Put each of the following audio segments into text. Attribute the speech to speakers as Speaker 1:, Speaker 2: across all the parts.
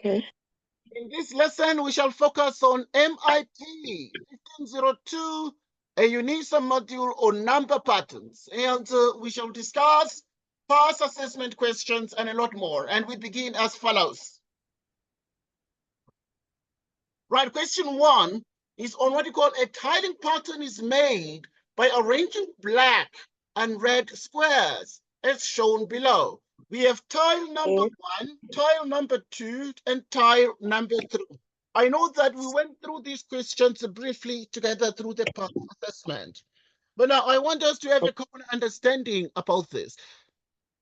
Speaker 1: Okay.
Speaker 2: In this lesson, we shall focus on MIP1502, a UNISA module on number patterns. And we shall discuss past assessment questions and a lot more. And we begin as follows. Right, question 1 is on what you call a tiling pattern is made by arranging black and red squares as shown below. We have tile number 1, tile number 2, and tile number 3. I know that we went through these questions briefly together through the past assessment, but now I want us to have a common understanding about this.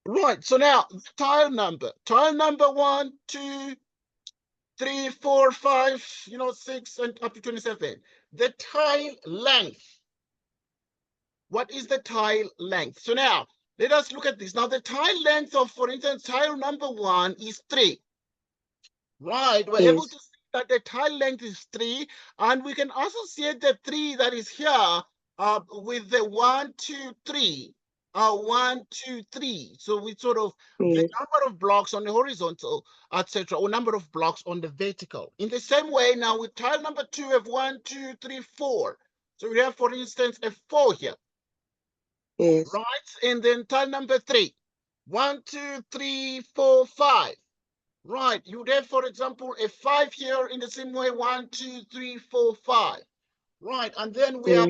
Speaker 2: Right, so now tile number 1, 2, 3, 4, 5, 6, and up to 27. The tile length. What is the tile length? So now, let us look at this. Now, the tile length of, for instance, tile number 1 is 3. Right, we're able to see that the tile length is 3, and we can associate the 3 that is here with the 1, 2, 3. 1, 2, 3. So we sort of the number of blocks on the horizontal, etc., or number of blocks on the vertical. In the same way, now with tile number 2, we have 1, 2, 3, 4. So we have, for instance, a 4 here. Right, and then tile number 3, 1, 2, 3, 4, 5. Right, you would have, for example, a 5 here in the same way, 1, 2, 3, 4, 5. Right, and then we have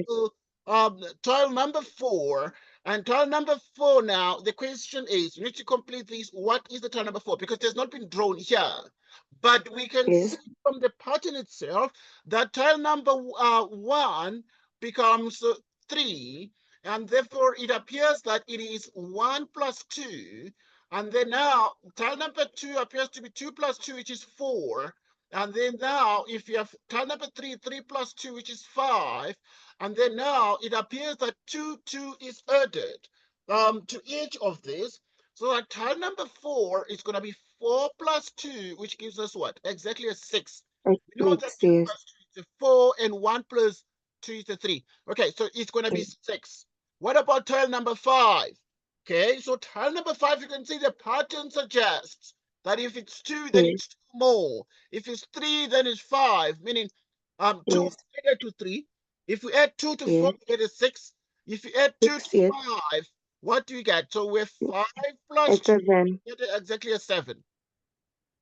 Speaker 2: tile number 4. And tile number 4 now, the question is, you need to complete this. What is the tile number 4? Because there's not been drawn here. But we can see from the pattern itself that tile number 1 becomes 3. And therefore, it appears that it is 1 plus 2. And then now, tile number 2 appears to be 2 plus 2, which is 4. And then now, if you have tile number 3, 3 plus 2, which is 5. And then now, it appears that 2, 2 is added to each of these. So that tile number 4 is going to be 4 plus 2, which gives us what? Exactly a 6. You know that 2 plus 2 is a 4, and 1 plus 2 is a 3. Okay, so it's going to be 6. What about tile number 5? Okay, so tile number 5, you can see the pattern suggests that if it's 2, then it's 2 more. If it's 3, then it's 5, meaning 2 added to 3. If we add 2 to 4, we get a 6. If you add 2 to 5, what do we get? So we have 5 plus 2, we get exactly a 7.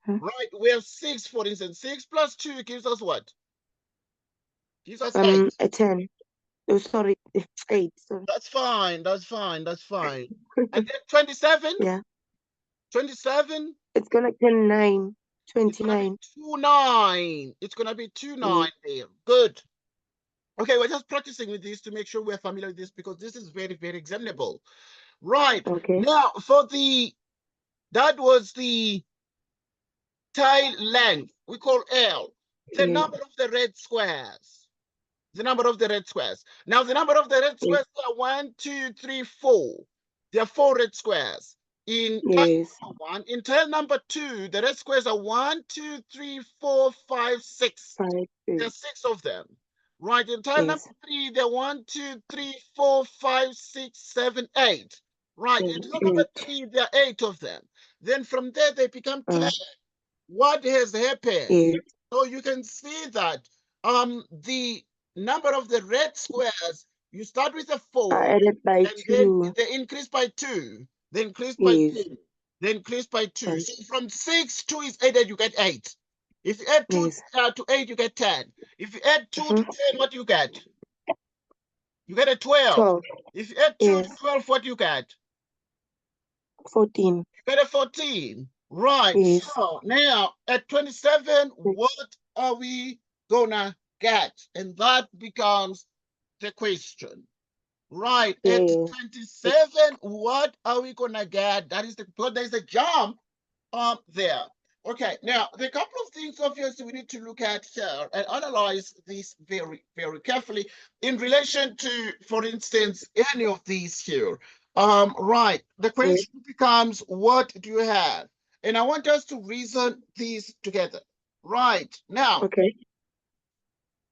Speaker 2: Right, we have 6, for instance. 6 plus 2 gives us what? Gives us 8.
Speaker 1: A 10. Oh, sorry, 8. Sorry.
Speaker 2: That's fine. That's fine. That's fine. And then 27?
Speaker 1: Yeah.
Speaker 2: 27?
Speaker 1: It's going to be 9. 29.
Speaker 2: 29. It's going to be 29 there. Good. Okay, we're just practicing with this to make sure we're familiar with this because this is very, very examinable. Right.
Speaker 1: Okay.
Speaker 2: Now, that was the tile length. We call L. The number of the red squares. The number of the red squares. Now, the number of the red squares are 1, 2, 3, 4. There are 4 red squares. In tile number 1, in tile number 2, the red squares are 1, 2, 3, 4, 5, 6. There are 6 of them. Right, in tile number 3, there are 1, 2, 3, 4, 5, 6, 7, 8. Right, in tile number 3, there are 8 of them. Then from there, they become 10. What has happened? So you can see that the number of the red squares, you start with a 4,
Speaker 1: added by
Speaker 2: and
Speaker 1: 2.
Speaker 2: then they increase by 2, they increase by 2, they increase by 2. So from 6, 2 is added, you get 8. If you add 2 to 8, you get 10. If you add 2 to 10, what do you get? You get a 12. If you add 2 to 12, what do you get?
Speaker 1: 14.
Speaker 2: You get a 14. Right. So now at 27, what are we gonna get? And that becomes the question. Right. At 27, what are we gonna get? That is because there's a jump up there. Okay, now the couple of things obviously we need to look at here and analyze this very, very carefully in relation to, for instance, any of these here. Right, the question becomes, what do you have? And I want us to reason these together. Right, now,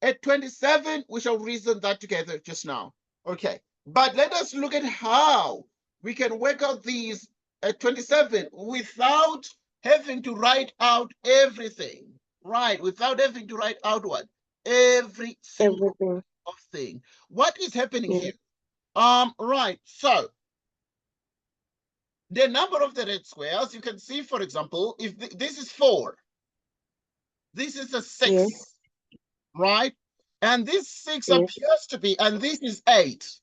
Speaker 2: at 27, we shall reason that together just now. Okay, but let us look at how we can work out these at 27 without having to write out everything, right? Without having to write out what? Every single
Speaker 1: Everything.
Speaker 2: thing. What is happening
Speaker 1: Yeah.
Speaker 2: here? Right, so the number of the red squares, you can see, for example, if this is 4, this is a 6,
Speaker 1: Yes.
Speaker 2: right? And this 6
Speaker 1: Yes.
Speaker 2: appears to be, and this is 8.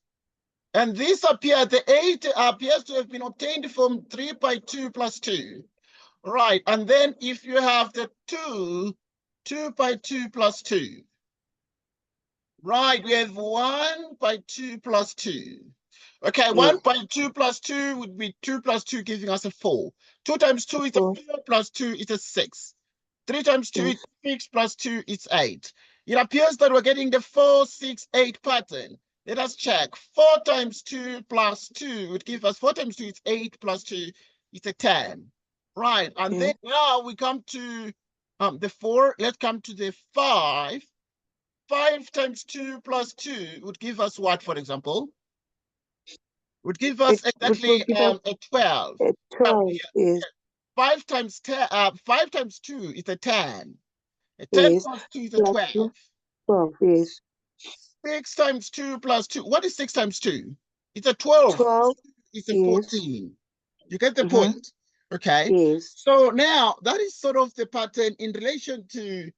Speaker 2: And this the 8 appears to have been obtained from 3 by 2 plus 2. Right, and then if you have the 2 by 2 plus 2. Right, we have 1 by 2 plus 2. Okay, 1 by 2 plus 2 would be 2 plus 2, giving us a 4. 2 times 2 is a 4 plus 2 is a 6. 3 times 2 is 6 plus 2 is 8. It appears that we're getting the 4, 6, 8 pattern. Let us check. 4 times 2 plus 2 would give us 4 times 2 is 8 plus 2 is a 10. Right, and then now we come to the 4. Let's come to the 5. 5 times 2 plus 2 would give us what, for example? Would give us exactly a 12.
Speaker 1: 12 is
Speaker 2: 5 times 10, 5 times 2 is a 10. A 10 plus 2 is a 12.
Speaker 1: 12 is
Speaker 2: 6 times 2 plus 2. What is 6 times 2? It's a 12.
Speaker 1: 12
Speaker 2: It's a 14. You get the point? Okay.
Speaker 1: Yes.
Speaker 2: So now that is sort of the pattern in relation to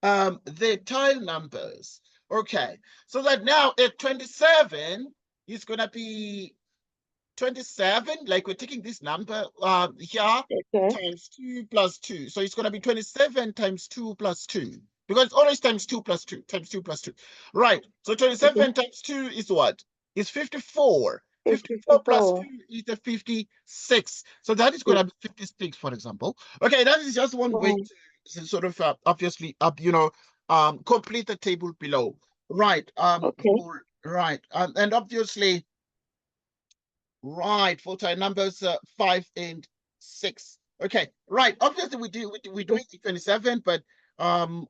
Speaker 2: the tile numbers. Okay. So that now at 27 is going to be 27, like we're taking this number here, times 2 plus 2. So it's going to be 27 times 2 plus 2. Because it's always times 2 plus 2, times 2 plus 2. Right. So 27 times 2 is what? It's 54. 54 plus 2 is a 56. So that is going to be 56, for example. Okay, that is just one way to sort of obviously complete the table below. Right. Right. And obviously, right, for tile numbers 5 and 6. Okay, right. Obviously, we're doing 27, but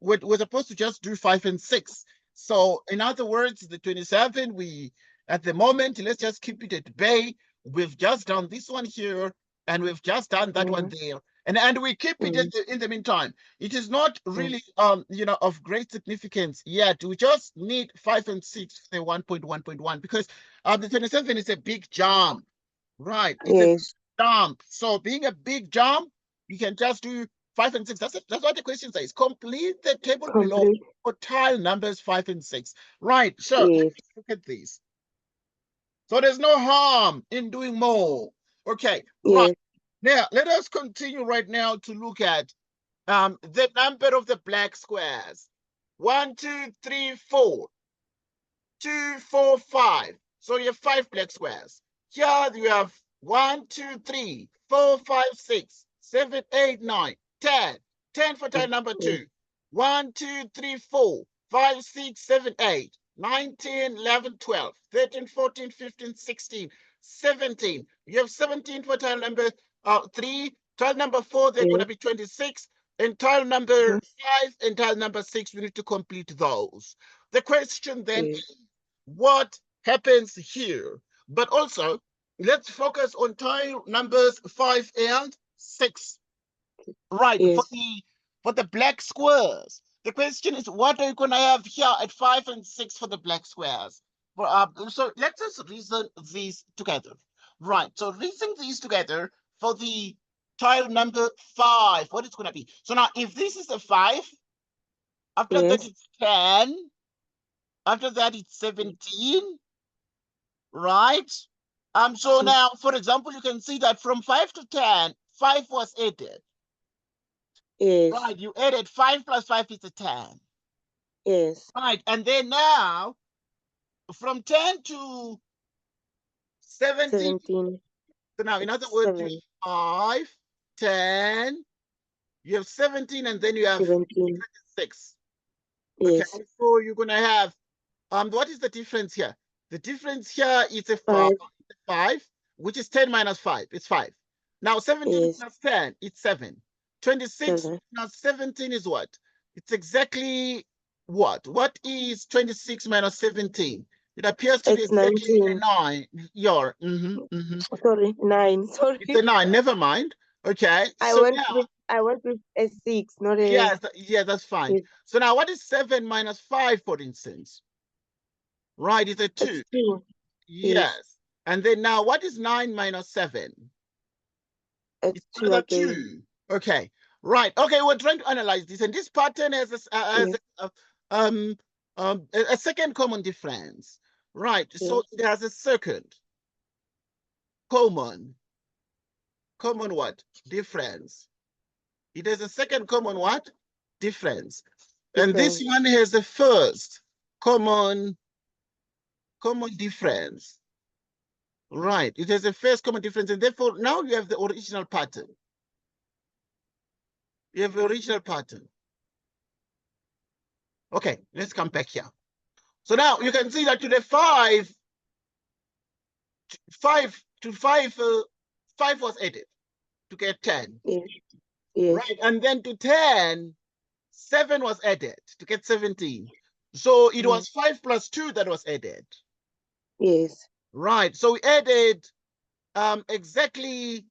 Speaker 2: we're supposed to just do 5 and 6. So in other words, the 27, we at the moment, let's just keep it at bay. We've just done this one here, and we've just done that one there. And we keep it in the meantime. It is not really of great significance yet. We just need 5 and 6 for the 1.1.1 because the 27 is a big jump. Right. It's a jump. So being a big jump, you can just do 5 and 6. That's what the question says. Complete the table below for tile numbers 5 and 6. Right. So let's look at these. So there's no harm in doing more. Okay. Right. Now let us continue right now to look at the number of the black squares. 1, 2, 3, 4. 2, 4, 5. So you have 5 black squares. Here you have 1, 2, 3, 4, 5, 6, 7, 8, 9, 10. 10 for tile number 2. 1, 2, 3, 4, 5, 6, 7, 8, 9, 10, 11, 12, 13, 14, 15, 16, 17. You have 17 for tile number 3. Tile number 4, they're going to be 26. And tile number 5 and tile number 6, we need to complete those. The question then is, what happens here? But also, let's focus on tile numbers 5 and 6. Right, for the black squares. The question is, what are you going to have here at 5 and 6 for the black squares? So let's just reason these together. Right, so reason these together for the tile number 5, what it's going to be. So now, if this is a 5, after that it's 10, after that it's 17, right? So now, for example, you can see that from 5 to 10, 5 was added. Right, you added 5 plus 5 is a 10. Right, and then now, from 10 to 17. So now, in other words, you have 5, 10, you have 17, and then you have 6. Okay, so you're going to have, what is the difference here? The difference here is a 5, which is 10 minus 5. It's 5. Now, 17 plus 10, it's 7. 26 minus 17 is what? It's exactly what? What is 26 minus 17? It appears to be exactly 9.
Speaker 1: Sorry, 9. Sorry.
Speaker 2: It's a 9. Never mind. Okay,
Speaker 1: I
Speaker 2: so
Speaker 1: went
Speaker 2: now,
Speaker 1: with a 6, not a
Speaker 2: yes, yeah, that's fine.
Speaker 1: yes.
Speaker 2: So now what is 7 minus 5, for instance? Right, it's a 2.
Speaker 1: It's 2. Yes.
Speaker 2: Yes. And then now what is 9 minus 7?
Speaker 1: It's
Speaker 2: It's
Speaker 1: 2
Speaker 2: another
Speaker 1: again.
Speaker 2: 2. Okay, right. Okay, we're trying to analyze this, and this pattern has
Speaker 1: Yes.
Speaker 2: a second common difference. Right, so
Speaker 1: Yes.
Speaker 2: it has a second common what? Difference. It has a second common what? Difference. And this
Speaker 1: Difference.
Speaker 2: one has the first common difference. Right, it has a first common difference, and therefore now you have the original pattern. You have the original pattern. Okay, let's come back here. So now you can see that to the 5 was added to get 10.
Speaker 1: Yes. Yes.
Speaker 2: Right, and then to 10, 7 was added to get 17. So it was 5 plus 2 that was added.
Speaker 1: Yes.
Speaker 2: Right, so we added exactly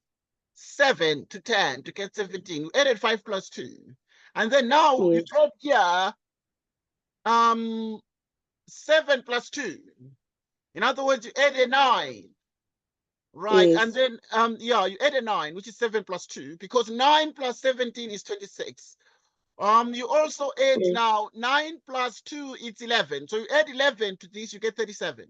Speaker 2: 7 to 10 to get 17. We added 5 plus 2. And then now you
Speaker 1: Yes.
Speaker 2: add here 7 plus 2. In other words, you add a 9. Right,
Speaker 1: Yes.
Speaker 2: and then yeah, you add a 9, which is 7 plus 2, because 9 plus 17 is 26. You also add
Speaker 1: Yes.
Speaker 2: now 9 plus 2 is 11. So you add 11 to this, you get 37.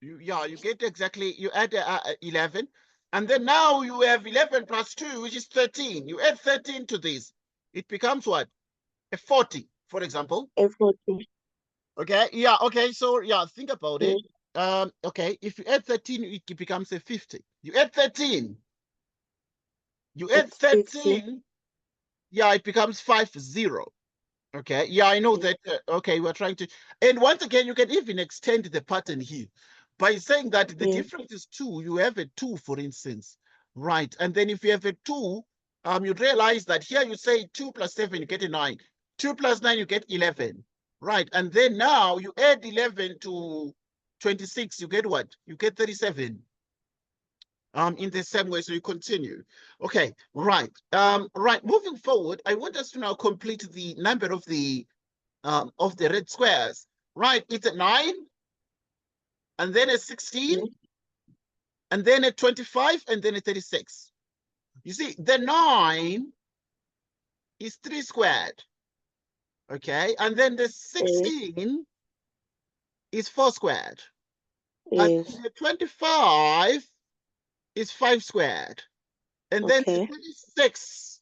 Speaker 2: You get exactly, you add 11. And then now you have 11 plus 2, which is 13. You add 13 to this. It becomes what? A 40, for example.
Speaker 1: A 40.
Speaker 2: Okay, yeah, okay, so yeah, think about
Speaker 1: Yes.
Speaker 2: it. Okay, if you add 13, it becomes a 50. You add 13. You add
Speaker 1: It's 50.
Speaker 2: 13, yeah, it becomes 50. Okay, yeah, I know
Speaker 1: Yes.
Speaker 2: that. Okay, we're trying to, and once again, you can even extend the pattern here by saying that the
Speaker 1: Yes.
Speaker 2: difference is 2. You have a 2, for instance, right? And then if you have a 2, you realize that here you say 2 plus 7, you get a 9. 2 plus 9, you get 11, right? And then now you add 11 to 26, you get what? You get 37. In the same way, so you continue. Okay, right. Right. Moving forward, I want us to now complete the number of the red squares. Right, it's a 9, and then a 16,
Speaker 1: Yes.
Speaker 2: and then a 25, and then a 36. You see, the 9 is 3 squared. Okay, and then the 16 is 4 squared. And
Speaker 1: Yes.
Speaker 2: the 25 is 5 squared. And then the
Speaker 1: Okay.
Speaker 2: 26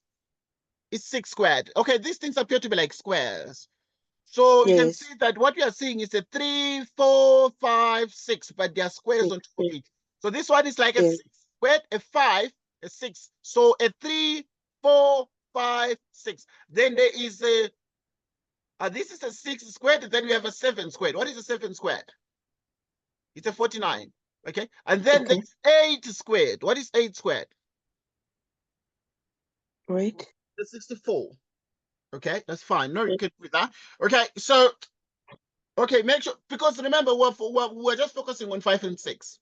Speaker 2: is 6 squared. Okay, these things appear to be like squares. So you can
Speaker 1: Yes.
Speaker 2: see that what we are seeing is a 3, 4, 5, 6, but there are squares on top of
Speaker 1: Yes.
Speaker 2: it. So this one is like a
Speaker 1: Yes.
Speaker 2: 6 squared, a 5, a 6. So a 3, 4, 5, 6. Then there is a, this is a 6 squared, then we have a 7 squared. What is a 7 squared? It's a 49. Okay. And then
Speaker 1: Okay.
Speaker 2: there's 8 squared. What is 8 squared?
Speaker 1: Right.
Speaker 2: The 64. Okay, that's fine. No, you can do that. Okay, so okay, make sure, because remember we're just focusing on 5 and 6.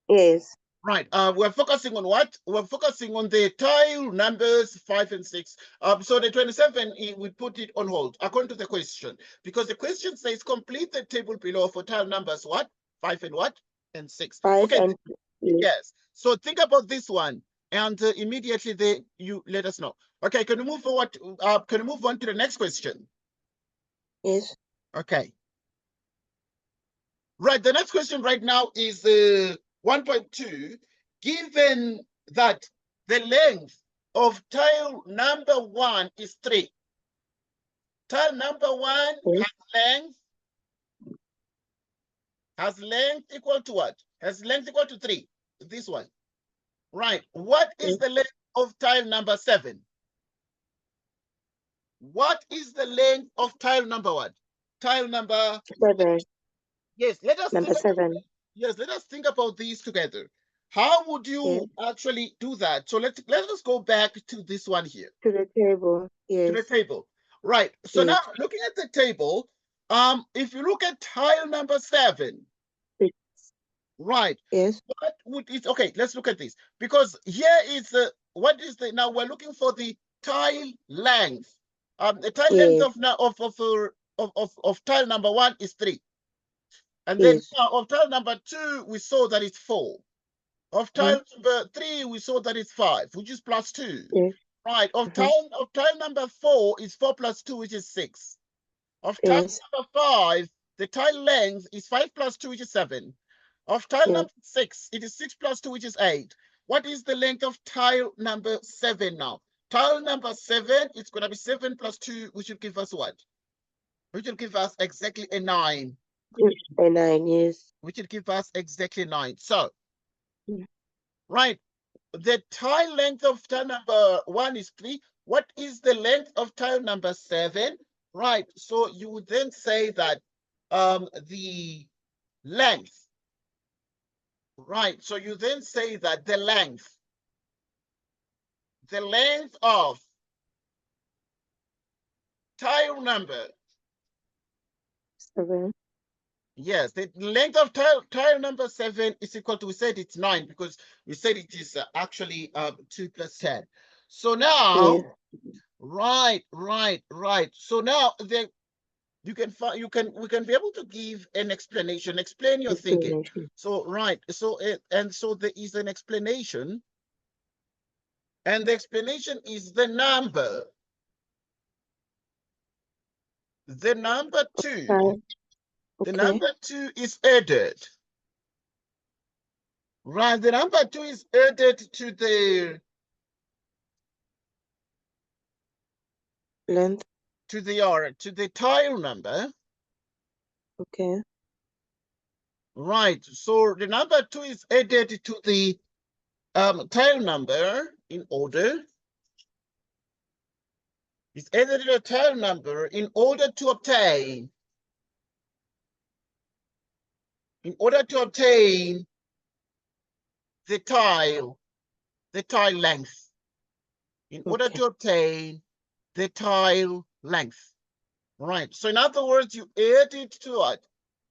Speaker 1: Yes.
Speaker 2: Right. We're focusing on what? We're focusing on the tile numbers 5 and 6. So the 27, we put it on hold according to the question, because the question says complete the table below for tile numbers what? 5 and what? And 6.
Speaker 1: 5
Speaker 2: Okay.
Speaker 1: and yes.
Speaker 2: Yes. So think about this one, and immediately you let us know. Okay. Can you move forward? Can you move on to the next question?
Speaker 1: Yes.
Speaker 2: Okay. Right, the next question right now is 1.2. Given that the length of tile number 1 is 3. Tile number 1
Speaker 1: Yes.
Speaker 2: has length equal to what? Has length equal to 3. This one. Right. What is
Speaker 1: Yes.
Speaker 2: the length of tile number 7? What is the length of tile number what? Tile number
Speaker 1: 7.
Speaker 2: Yes, let us
Speaker 1: Number
Speaker 2: think about
Speaker 1: 7.
Speaker 2: yes, let us think about these together. How would
Speaker 1: Yes.
Speaker 2: you actually do that? So let us go back to this one here,
Speaker 1: To the table.
Speaker 2: to the
Speaker 1: Yes.
Speaker 2: table. Right. So
Speaker 1: Yes.
Speaker 2: now looking at the table, if you look at tile number 7,
Speaker 1: 6.
Speaker 2: Right.
Speaker 1: Yes.
Speaker 2: What would it, okay, let's look at this. Because here is what is the, now we're looking for the tile length. The tile length
Speaker 1: Yes.
Speaker 2: of tile number 1 is 3. And then
Speaker 1: Yes.
Speaker 2: of tile number 2, we saw that it's 4. Of tile number 3, we saw that it's 5, which is plus 2.
Speaker 1: Yes.
Speaker 2: Right. Of tile number 4 is 4 plus 2, which is 6. Of tile
Speaker 1: Yes.
Speaker 2: number 5, the tile length is 5 plus 2, which is 7. Of tile
Speaker 1: Yes.
Speaker 2: number 6, it is 6 plus 2, which is 8. What is the length of tile number 7 now? Tile number 7, it's going to be 7 plus 2, which will give us what? Which will give us exactly a 9.
Speaker 1: A 9, yes.
Speaker 2: Which will give us exactly 9. So,
Speaker 1: Mm.
Speaker 2: right, the tile length of tile number 1 is 3. What is the length of tile number 7? Right, so you would then say that the length, right, so you then say that the length of tile number,
Speaker 1: 7.
Speaker 2: yes, the length of tile number 7 is equal to, we said it's 9 because we said it is actually 2 plus 10. So now,
Speaker 1: Yes.
Speaker 2: right. So now we can be able to give an explanation, explain your thinking.
Speaker 1: Explanation.
Speaker 2: So right, so and so there is an explanation, and the explanation is the number 2. The
Speaker 1: Okay.
Speaker 2: number 2 is added. Right, the number 2 is added to the
Speaker 1: Length.
Speaker 2: to the tile number.
Speaker 1: Okay.
Speaker 2: Right, so the number 2 is added to the tile number in order. It's added to the tile number in order to obtain the tile length. In order to obtain the tile length. Right. So in other words, you add it to what?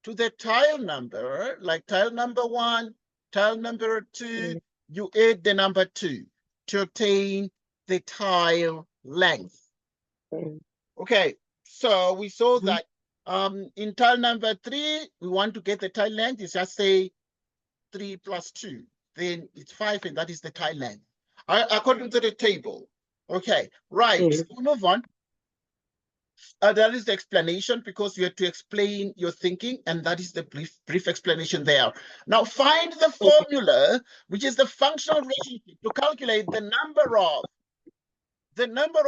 Speaker 2: To the tile number, like tile number 1, tile number 2, you add the number 2 to obtain the tile length. Okay, so we saw that in tile number 3, we want to get the tile length. You just say 3 plus 2. Then it's 5, and that is the tile length. According to the table. Okay, right. So we move on. That is the explanation, because you have to explain your thinking, and that is the brief explanation there. Now find the formula, which is the functional relationship to calculate the number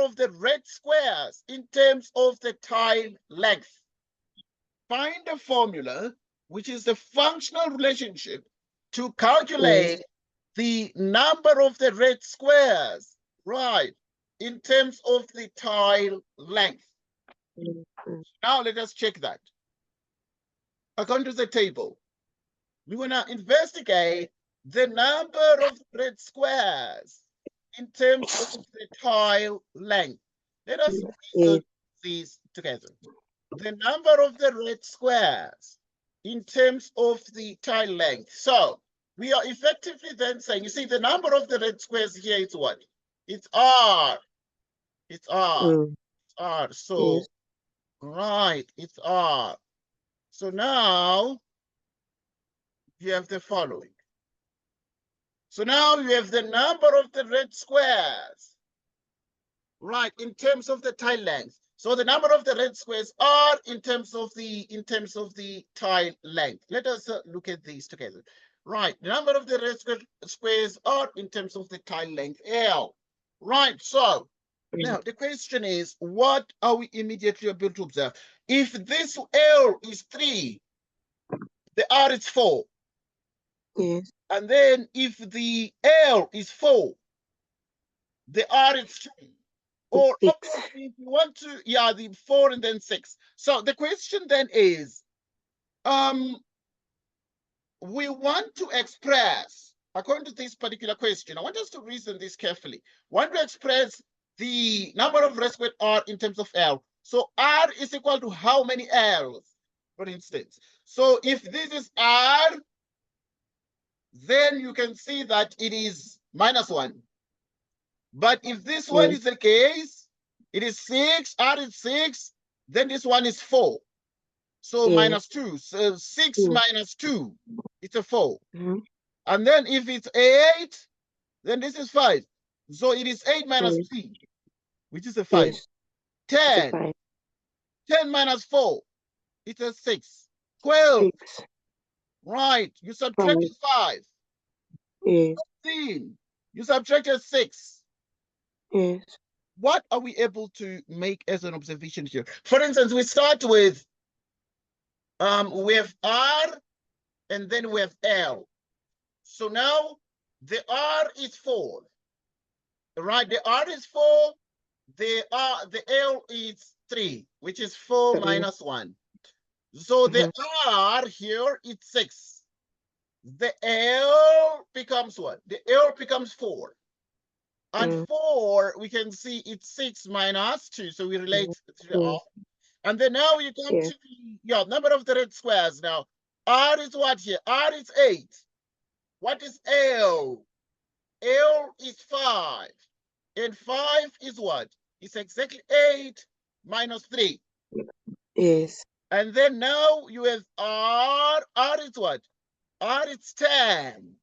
Speaker 2: of the red squares in terms of the tile length. Find a formula, which is the functional relationship to calculate the number of the red squares, right, in terms of the tile length. Now let us check that. According to the table, we want to investigate the number of red squares in terms of the tile length. Let us reason these together. The number of the red squares in terms of the tile length. So we are effectively then saying, you see, the number of the red squares here is what? It's R. It's R. It's R. So, right, it's R. So now you have the following. So now you have the number of the red squares, right, in terms of the tile length. So the number of the red squares are in terms of the tile length. Let us look at these together. Right, the number of the red squares are in terms of the tile length L. Right, so now the question is, what are we immediately able to observe? If this L is 3, the R is 4.
Speaker 1: Yes.
Speaker 2: And then if the L is 4, the R is 3. Or obviously, if you want to, yeah, the 4 and then 6. So the question then is, we want to express, according to this particular question, I want us to reason this carefully. We want to express the number of red squares R in terms of L. So R is equal to how many L's, for instance? So if this is R, then you can see that it is -1. But if this one is the case, it is 6, R is 6, then this one is 4. So -2. So 6 minus 2, it's a 4. And then if it's 8, then this is 5. So it is 8 minus 3, which is a 5. 10. 10 minus 4, it's a 6. 12. Right, you subtracted 5. 15, you subtracted 6. What are we able to make as an observation here? For instance, we start with we have R and then we have L. So now the R is 4. Right, the R is 4, the L is 3, which is 4 minus 1. So the R here is 6. The L becomes what? The L becomes 4. And 4, we can see it's 6 minus 2. So we relate to the R. And then now you come to your number of the red squares. Now, R is what here? R is 8. What is L? L is 5. And 5 is what? It's exactly 8 minus 3. And then now you have R. R is what? R is 10.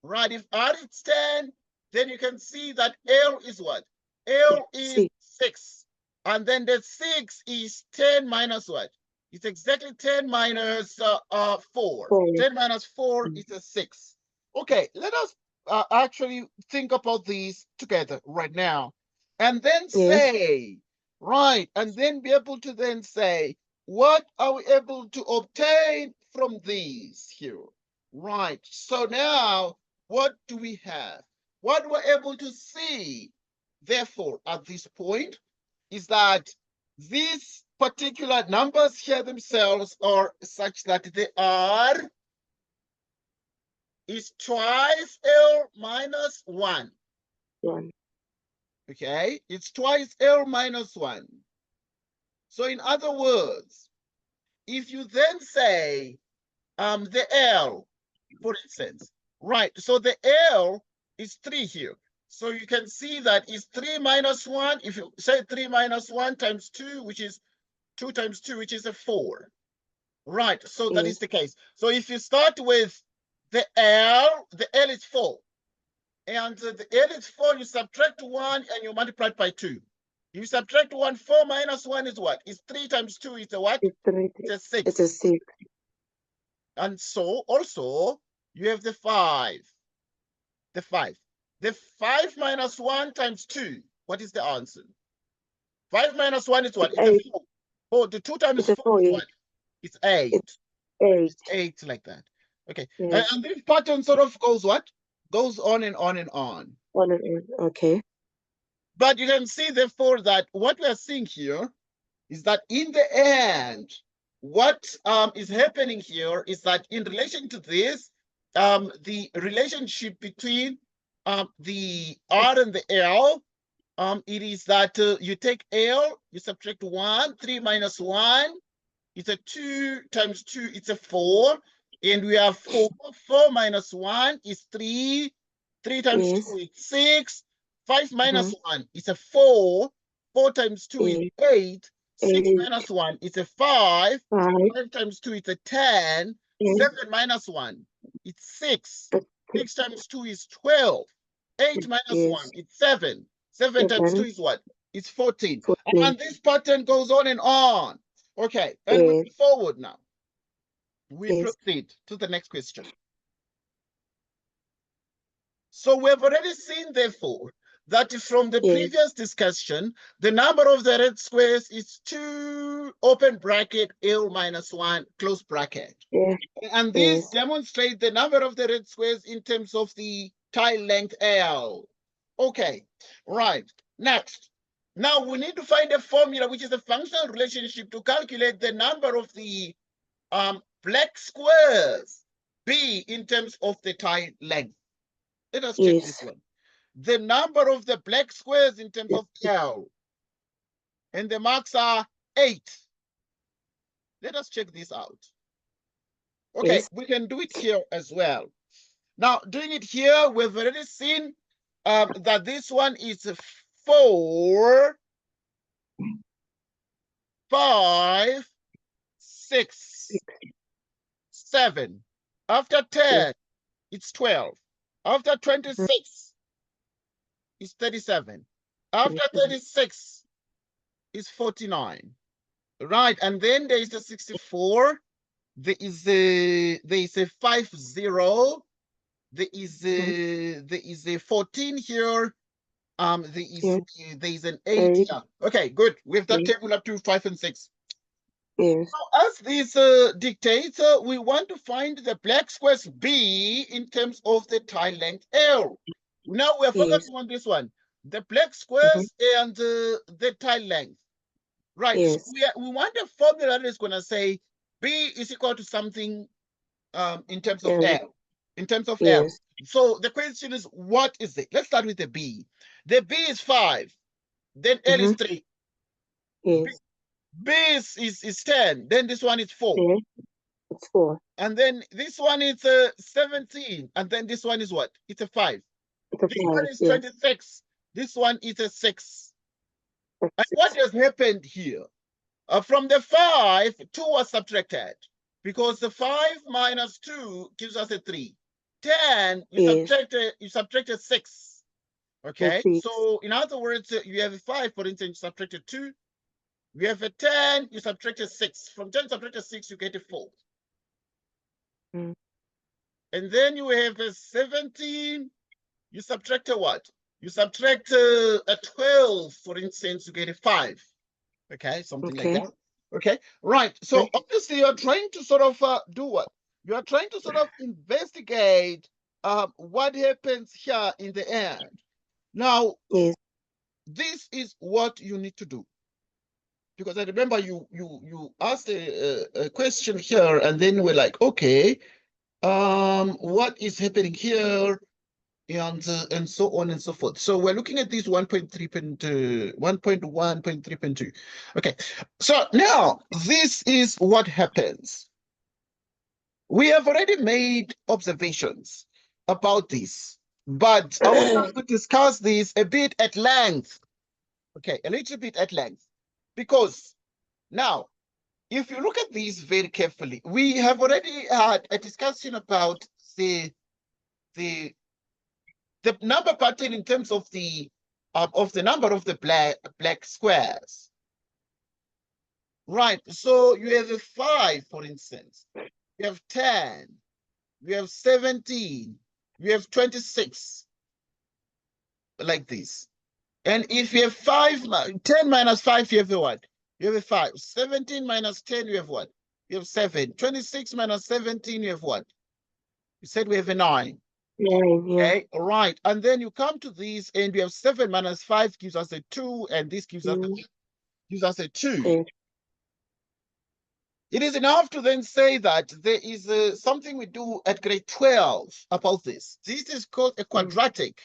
Speaker 2: Right, if R is 10, then you can see that L is what? L is 6. And then the 6 is 10 minus what? It's exactly 10 minus 4. 10 minus 4 is a 6. Okay, let us actually think about these together right now. And then say, right, and then be able to then say, what are we able to obtain from these here? Right, so now, what do we have? What we're able to see, therefore, at this point, is that these particular numbers here themselves are such that they are is twice L minus 1. Okay, it's twice L minus 1. So in other words, if you then say the L, for instance, right, so the L is 3 here. So you can see that it's 3 minus 1. If you say 3 minus 1 times 2, which is 2 times 2, which is a 4. Right, so that is the case. So if you start with the L is 4. And the L is 4, you subtract 1 and you multiply it by 2. You subtract 1, 4 minus 1 is what? It's 3 times 2 is a what? It's a 6.
Speaker 1: It's a 6.
Speaker 2: And so also you have the 5. The 5. The 5 minus 1 times 2. What is the answer? 5 minus 1 is what? It's a 4. Oh, the 2 times 4 is what? It's 8.
Speaker 1: It's 8.
Speaker 2: It's 8 like that. Okay. And this pattern sort of goes what? Goes on and on and on.
Speaker 1: On and on. Okay.
Speaker 2: But you can see, therefore, that what we are seeing here is that in the end, what is happening here is that in relation to this, the relationship between the R and the L, it is that you take L, you subtract 1, 3 minus 1, it's a 2 times 2, it's a 4, and we have 4. 4 minus 1 is 3, 3 times 2 is 6, 5 minus 1 is a 4, 4 times 2 is 8, 6 minus 1 is a 5, 5 times 2 is a 10, 7 minus 1 it's 6, 6 times 2 is 12, 8 minus 1 is 7, 7 times 2 is what? It's 14. And this pattern goes on and on. Okay, and we move forward now. We proceed to the next question. So we have already seen, therefore, that from the previous discussion, the number of the red squares is 2 open bracket L minus 1 close bracket. And this demonstrates the number of the red squares in terms of the tile length L. Okay, right. Next. Now we need to find a formula, which is a functional relationship to calculate the number of the black squares B in terms of the tile length. Let us check this one. The number of the black squares in terms of L. And the marks are 8. Let us check this out. Okay, we can do it here as well. Now, doing it here, we've already seen that this one is 4, 5, 6, 7. After 10, it's 12. After 26, it's 37. After 36, it's 49. Right, and then there is the 64. There is a 50. There is a 14 here. There is an 8 here. Okay, good. We have that table up to 5 and 6.
Speaker 1: Yes.
Speaker 2: Now, as this dictates, we want to find the black squares B in terms of the tile length L. Now we're focusing on this one, the black squares and the tile length. Right.
Speaker 1: Yes.
Speaker 2: So we want a formula that is going to say B is equal to something in terms of L. In terms of L. So the question is, what is it? Let's start with the B. The B is 5. Then L is 3.
Speaker 1: Yes.
Speaker 2: B is 10. Then this one is 4.
Speaker 1: Yes. It's 4.
Speaker 2: And then this one is 17. And then this one is what? It's a 5.
Speaker 1: It's a
Speaker 2: This
Speaker 1: 5.
Speaker 2: one is 26. This one is a 6. And what has happened here? From the 5, 2 was subtracted. Because the 5 minus 2 gives us a 3. 10, you subtracted 6. Okay, so in other words, you have a 5, for instance, you subtracted 2. You have a 10, you subtracted 6. From 10 subtracted 6, you get a 4. And then you have a 17, you subtract a what? You subtract a 12, for instance, you get a 5. Okay, something like that. Okay, right. So obviously you're trying to sort of do what? You are trying to sort of investigate what happens here in the end. Now, this is what you need to do. Because I remember you asked a question here, and then we're like, okay, what is happening here? And so on and so forth. So we're looking at these 1.1.3.2. Okay, so now this is what happens. We have already made observations about this, but I want us to discuss this a bit at length. Okay, a little bit at length. Because now, if you look at these very carefully, we have already had a discussion about the number pattern in terms of the number of the black squares. Right, so you have a 5, for instance. You have 10. You have 17. You have 26. Like this. And if you have 10 minus 5, you have a what? You have a 5. 17 minus 10, you have what? You have 7. 26 minus 17, you have what? You said we have a 9.
Speaker 1: 9, yeah.
Speaker 2: Okay, all right. And then you come to these, and we have 7 minus 5 gives us a 2, and this gives us a 2. It is enough to then say that there is something we do at grade 12 about this. This is called a quadratic.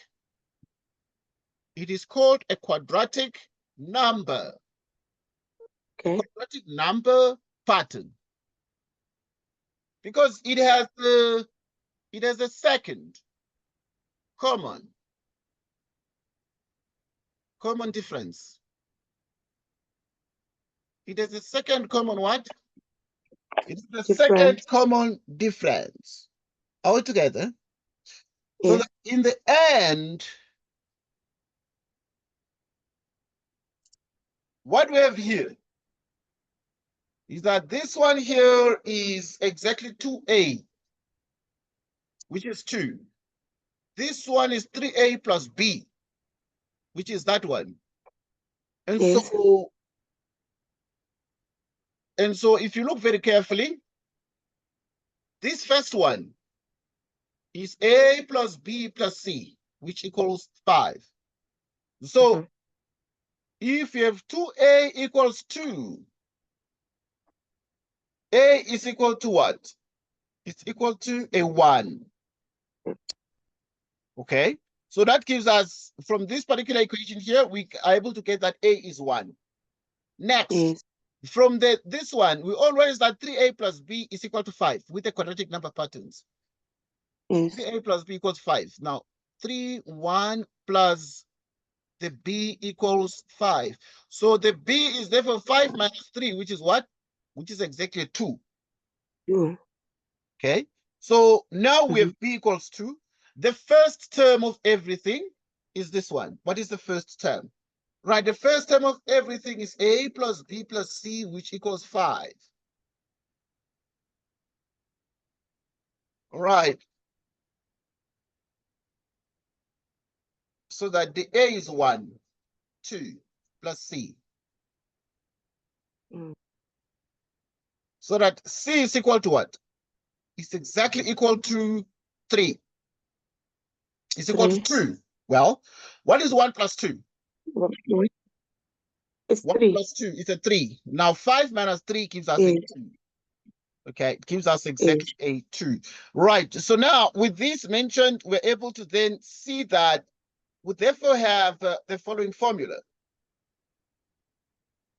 Speaker 2: It is called a quadratic number. A quadratic number pattern. Because it has a second common difference. It has a second common what? It's the second common difference altogether. So that in the end, what we have here is that this one here is exactly 2a, which is 2. This one is 3a plus b, which is that one. And so if you look very carefully, this first one is a plus b plus c, which equals 5. So if you have 2a equals 2, a is equal to what? It's equal to a 1. Okay, so that gives us, from this particular equation here, we are able to get that a is 1. Next, from this one, we always that 3a plus b is equal to 5 with the quadratic number patterns.
Speaker 1: Yes.
Speaker 2: 3a plus b equals 5. Now, 3, 1 plus the b equals 5. So the b is therefore 5 minus 3, which is what? Which is exactly 2.
Speaker 1: 2.
Speaker 2: Okay. So now we
Speaker 1: Mhm.
Speaker 2: have b equals 2. The first term of everything is this one. What is the first term? Right, the first term of everything is a plus b plus c, which equals 5. Right. So that the a is 1, 2 plus c.
Speaker 1: Mm.
Speaker 2: So that c is equal to what? It's exactly equal to 3. It's equal to
Speaker 1: 3.
Speaker 2: 2. Well, what is 1 plus 2?
Speaker 1: What? It's
Speaker 2: 1
Speaker 1: 3.
Speaker 2: plus 2 is a 3. Now 5 minus 3 gives us a
Speaker 1: Yes.
Speaker 2: 2. Okay, it gives us
Speaker 1: Yes.
Speaker 2: exactly a 2. Right, so now with this mentioned, we're able to then see that we therefore have the following formula.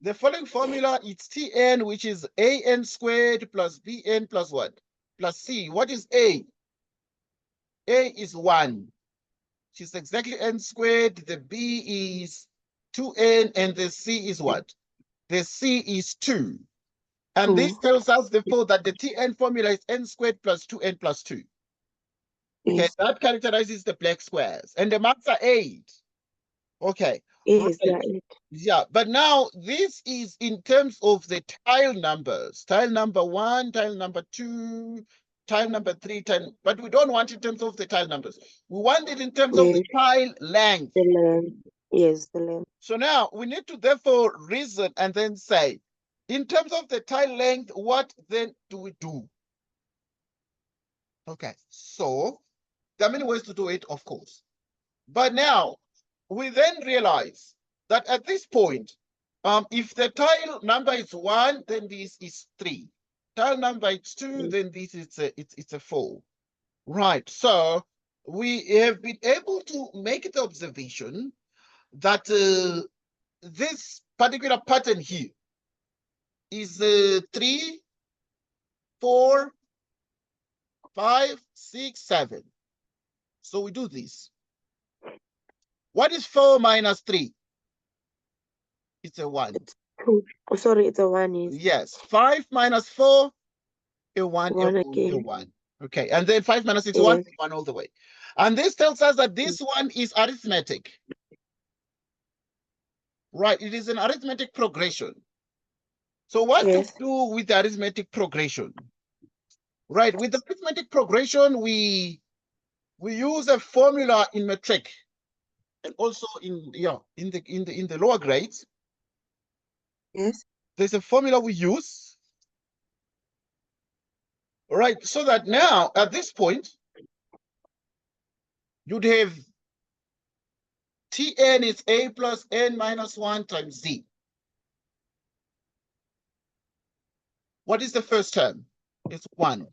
Speaker 2: The following formula is Tn, which is an squared plus bn plus what? Plus c. What is a? A is 1, which is exactly n squared. The b is 2n, and the c is what? The c is 2. And this
Speaker 1: 2.
Speaker 2: tells us, therefore, that the Tn formula is n squared plus 2n plus 2. Okay,
Speaker 1: Yes.
Speaker 2: that characterizes the black squares. And the marks are 8. Okay,
Speaker 1: Yes.
Speaker 2: right.
Speaker 1: That it.
Speaker 2: Yeah, but now this is in terms of the tile numbers. Tile number 1, tile number 2, tile number 3, tile, but we don't want it in terms of the tile numbers. We want it in terms of
Speaker 1: Yes.
Speaker 2: the tile length.
Speaker 1: The length. Yes. The length.
Speaker 2: So now we need to therefore reason and then say, in terms of the tile length, what then do we do? Okay, so there are many ways to do it, of course. But now we then realize that at this point, if the tile number is 1, then this is 3. Tile number is 2, then this is it's a 4. Right. So we have been able to make the observation that this particular pattern here is 3, 4, 5, 6, 7. So we do this. What is 4 minus 3? It's a 1.
Speaker 1: It's 2. Oh, sorry. It's a 1. Yes.
Speaker 2: Yes. 5 minus 4, a 1,
Speaker 1: 1
Speaker 2: a
Speaker 1: again.
Speaker 2: 1. Okay. And then 5 minus 6,
Speaker 1: Yes.
Speaker 2: 1 all the way. And this tells us that this one is arithmetic. Right. It is an arithmetic progression. So what to
Speaker 1: Yes.
Speaker 2: do with the arithmetic progression? Right. With the arithmetic progression, we use a formula in metric and also in the lower grades.
Speaker 1: Yes.
Speaker 2: There's a formula we use. Right. So that now at this point, you'd have Tn is a plus n minus 1 times z. What is the first term? It's 1.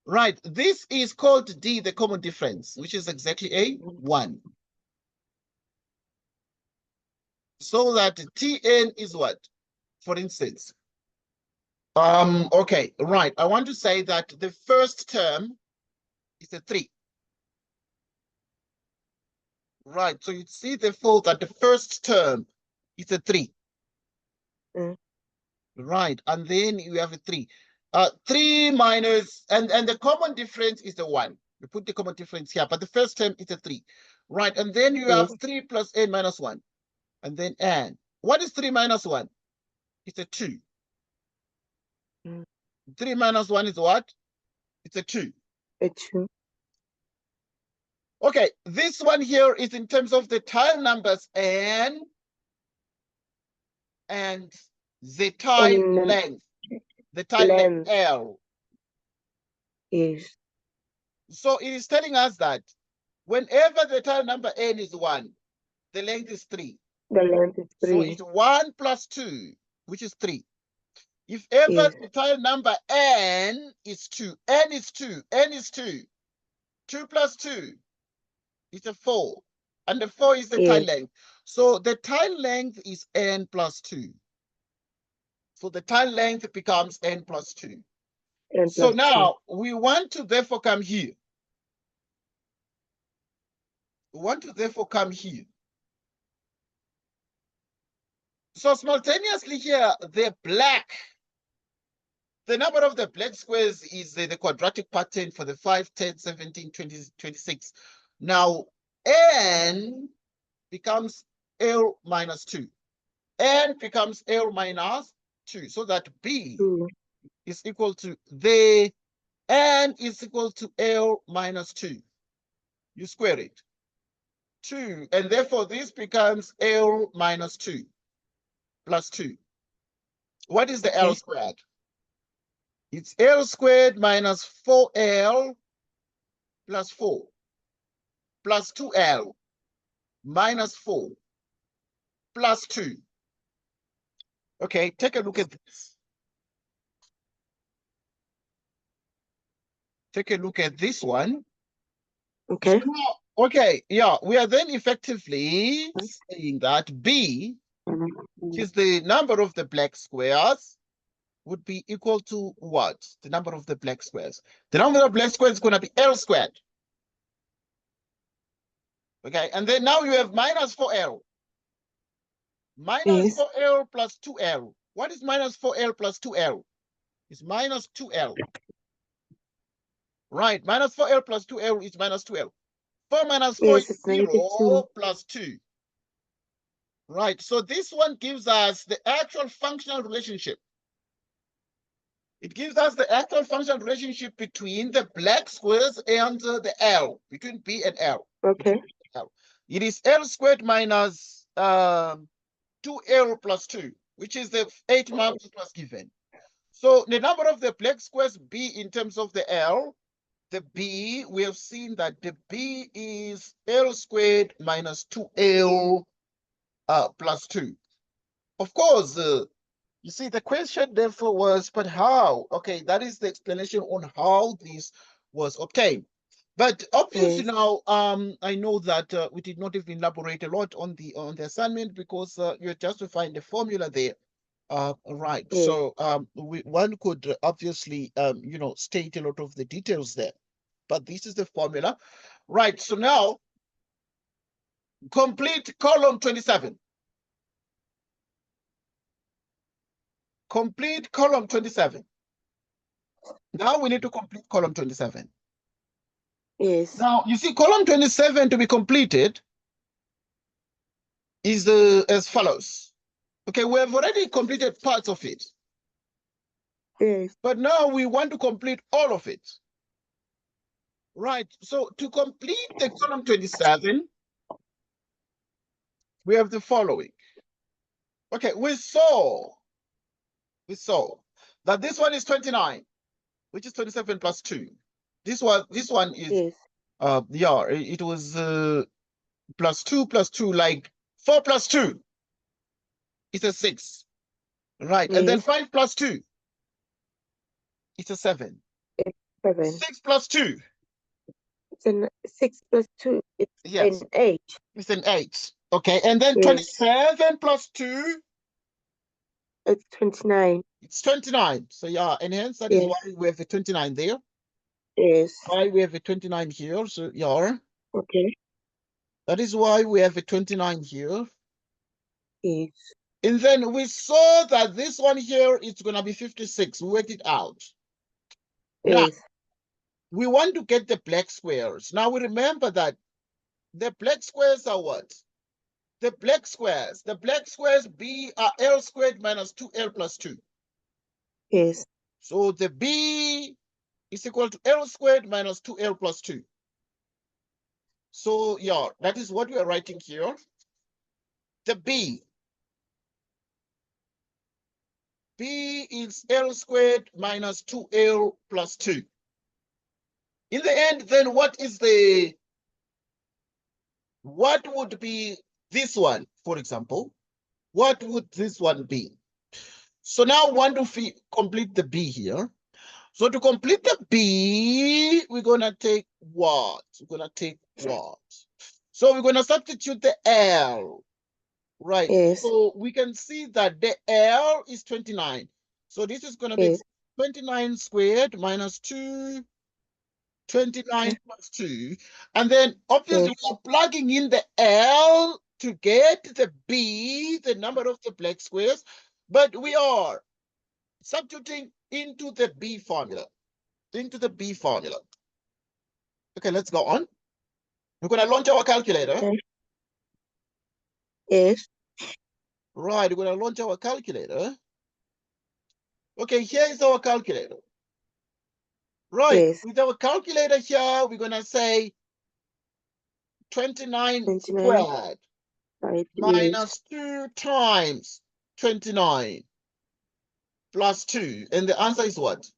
Speaker 2: Right. This is called d, the common difference, which is exactly a 1. So that Tn is what? For instance, okay, right. I want to say that the first term is a 3. Right. So you see therefore that the first term is a 3.
Speaker 1: Mm.
Speaker 2: Right. And then you have a 3. 3 minus, and the common difference is the 1. We put the common difference here, but the first term is a 3. Right. And then you have
Speaker 1: Yes.
Speaker 2: 3 plus n minus 1. And then n. What is 3 minus 1? It's a 2.
Speaker 1: Mm.
Speaker 2: 3 minus 1 is what? It's a 2.
Speaker 1: A 2.
Speaker 2: Okay, this one here is in terms of the tile numbers n and the tile
Speaker 1: And
Speaker 2: length. The tile length
Speaker 1: length.
Speaker 2: L.
Speaker 1: Yes.
Speaker 2: So it is telling us that whenever the tile number n is 1, the length is 3.
Speaker 1: The length is
Speaker 2: So
Speaker 1: 3.
Speaker 2: it's 1 plus 2, which is 3. If ever
Speaker 1: Yes.
Speaker 2: the tile number n is 2, n is 2, n is 2, 2 plus 2 is a 4. And the 4 is the tile
Speaker 1: Yes.
Speaker 2: length. So the tile length is n plus 2. So the tile length becomes n plus 2.
Speaker 1: N
Speaker 2: So
Speaker 1: plus
Speaker 2: now we want to therefore come here. We want to therefore come here. So simultaneously here, the number of the black squares is the quadratic pattern for the 5, 10, 17, 20, 26. Now, n becomes L minus 2. N becomes L minus 2. So that B
Speaker 1: 2.
Speaker 2: is equal to the N is equal to L minus 2. You square it. 2. And therefore, this becomes L minus 2 plus 2. What is the L squared? It's L squared minus 4L plus 4 plus 2L minus 4 plus 2. Okay, take a look at this. Take a look at this one.
Speaker 1: Okay.
Speaker 2: Okay, yeah, we are then effectively saying that B, which is the number of the black squares, would be equal to what? The number of the black squares. The number of black squares is going to be L squared. Okay, and then now you have minus 4L. Minus 4L plus 2L. What is minus 4L plus 2L? It's minus 2L. Right, minus 4L plus 2L is minus 2L. 4 minus 4 is 0 plus 2. Right, so this one gives us the actual functional relationship. It gives us the actual functional relationship between the black squares and the L, between B and L.
Speaker 1: Okay.
Speaker 2: It is L squared minus 2L plus 2, which is the 8 marks it was given. So the number of the black squares B in terms of the L, the B, we have seen that the B is L squared minus 2L plus 2. Of course, you see, the question therefore was, but how? Okay, that is the explanation on how this was obtained. But obviously now, I know that we did not even elaborate a lot on the assignment because you had just to find the formula there. Right. So one could obviously, state a lot of the details there. But this is the formula. Right. So now, complete column 27. Complete column 27. Now we need to complete column 27.
Speaker 1: Yes.
Speaker 2: Now, you see, column 27 to be completed is as follows. Okay, we have already completed parts of it.
Speaker 1: Yes.
Speaker 2: But now we want to complete all of it. Right, so to complete the column 27, we have the following. Okay, we saw that this one is 29, which is 27 plus 2. This one is, it was plus 2, like 4 plus 2 is a 6. Right, and then 5 plus 2, it's a 7.
Speaker 1: It's 7.
Speaker 2: 6 plus 2.
Speaker 1: It's an 6 plus 2. It's an 8.
Speaker 2: It's an 8. Okay, and then 27 plus 2.
Speaker 1: It's 29.
Speaker 2: It's 29. So yeah, and hence that is why we have a 29 there.
Speaker 1: Yes.
Speaker 2: Why we have a 29 here. So yeah.
Speaker 1: Okay.
Speaker 2: That is why we have a 29 here.
Speaker 1: Yes.
Speaker 2: And then we saw that this one here is going to be 56. We worked it out. Now, we want to get the black squares. Now we remember that the black squares are what? The black squares B are L squared minus 2L plus 2.
Speaker 1: Yes.
Speaker 2: So the B is equal to L squared minus 2L plus 2. So yeah, that is what we are writing here. The B is L squared minus 2L plus 2. In the end, then what would be this one, for example? What would this one be? So now I want to complete the B here. So to complete the B, we're going to take what? We're going to take what? So we're going to substitute the L. Right. So we can see that the L is 29. So this is going to be 29 squared minus 2, 29
Speaker 1: Okay.
Speaker 2: plus 2. And then obviously
Speaker 1: Yes.
Speaker 2: we're plugging in the L to get the B, the number of the black squares, but we are substituting into the B formula. Okay, let's go on. We're going to launch our calculator.
Speaker 1: Okay. Yes.
Speaker 2: Right, we're going to launch our calculator. Okay, here is our calculator. Right,
Speaker 1: Yes.
Speaker 2: with our calculator here, we're going to say 29
Speaker 1: 29.
Speaker 2: squared
Speaker 1: Right. Yes.
Speaker 2: minus 2 times 29 plus 2. And the answer is what?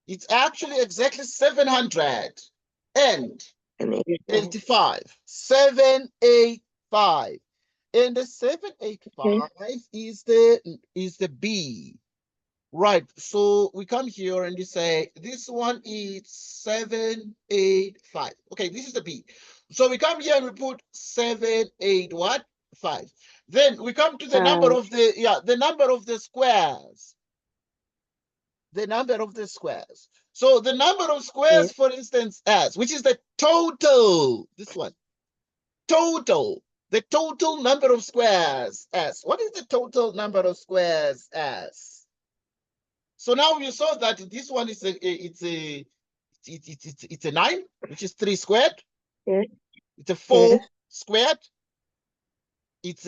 Speaker 2: It's actually exactly 785.
Speaker 1: And 85.
Speaker 2: 785. And the 785
Speaker 1: Okay.
Speaker 2: is the B. Right. So we come here and you say this one is 785. Okay, this is the B. So we come here and we put 785. What? 5. Then we come to the number of the number of the squares. The number of the squares. So the number of squares,
Speaker 1: Yes.
Speaker 2: for instance, as which is the total. This one. Total. The total number of squares as. What is the total number of squares as? So now you saw that this one is it's a 9, which is 3 squared.
Speaker 1: Yes.
Speaker 2: It's a 4
Speaker 1: Yes.
Speaker 2: squared. It's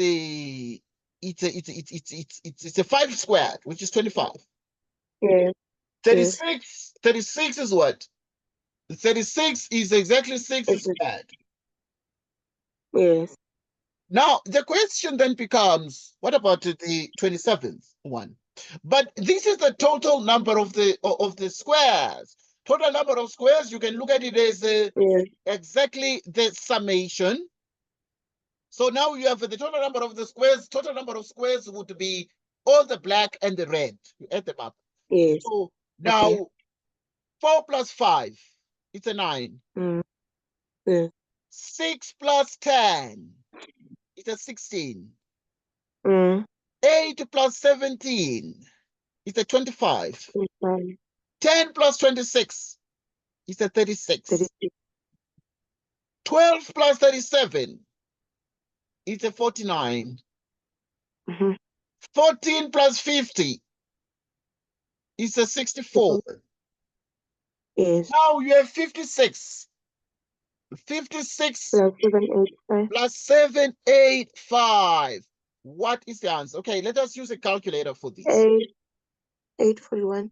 Speaker 2: a 5 squared, which is 25.
Speaker 1: Yes.
Speaker 2: 36 is what? 36 is exactly 6
Speaker 1: It's
Speaker 2: squared.
Speaker 1: yes.
Speaker 2: Now the question then becomes, what about the 27th one? But this is the total number of the squares. Total number of squares, you can look at it as
Speaker 1: Yes.
Speaker 2: exactly the summation. So now you have the total number of the squares. Total number of squares would be all the black and the red. You add them up.
Speaker 1: Yes.
Speaker 2: So now
Speaker 1: Okay.
Speaker 2: 4 plus 5, it's a 9.
Speaker 1: Yes.
Speaker 2: 6 plus 10, it's a 16.
Speaker 1: Mm.
Speaker 2: 8 plus 17, it's a 25.
Speaker 1: 25.
Speaker 2: 10 plus 26 is a 36.
Speaker 1: 36.
Speaker 2: 12 plus 37 is a 49. 14 plus 50 is a 64.
Speaker 1: Yes.
Speaker 2: Now you have 56. 56
Speaker 1: Plus 785.
Speaker 2: plus 785. What is the answer? Okay, let us use a calculator for this.
Speaker 1: 841.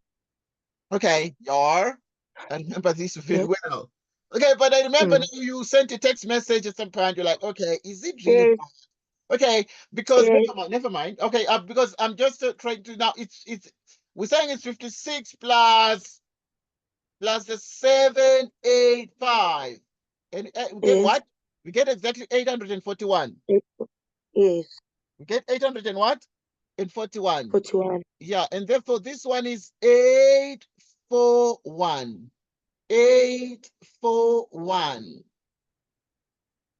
Speaker 2: Okay, I remember this very
Speaker 1: Yes.
Speaker 2: well. Okay, but I remember
Speaker 1: Mm.
Speaker 2: you sent a text message at some point. You're like, okay, is it really?
Speaker 1: Yes.
Speaker 2: Okay, because
Speaker 1: Yes.
Speaker 2: never mind. Okay, because I'm just trying to now. We're saying it's 56 plus the 785, and we get
Speaker 1: Yes.
Speaker 2: what? We get exactly 841.
Speaker 1: Yes.
Speaker 2: We get 800 and what? And 41.
Speaker 1: 41.
Speaker 2: Yeah, and therefore this one is 841. 841.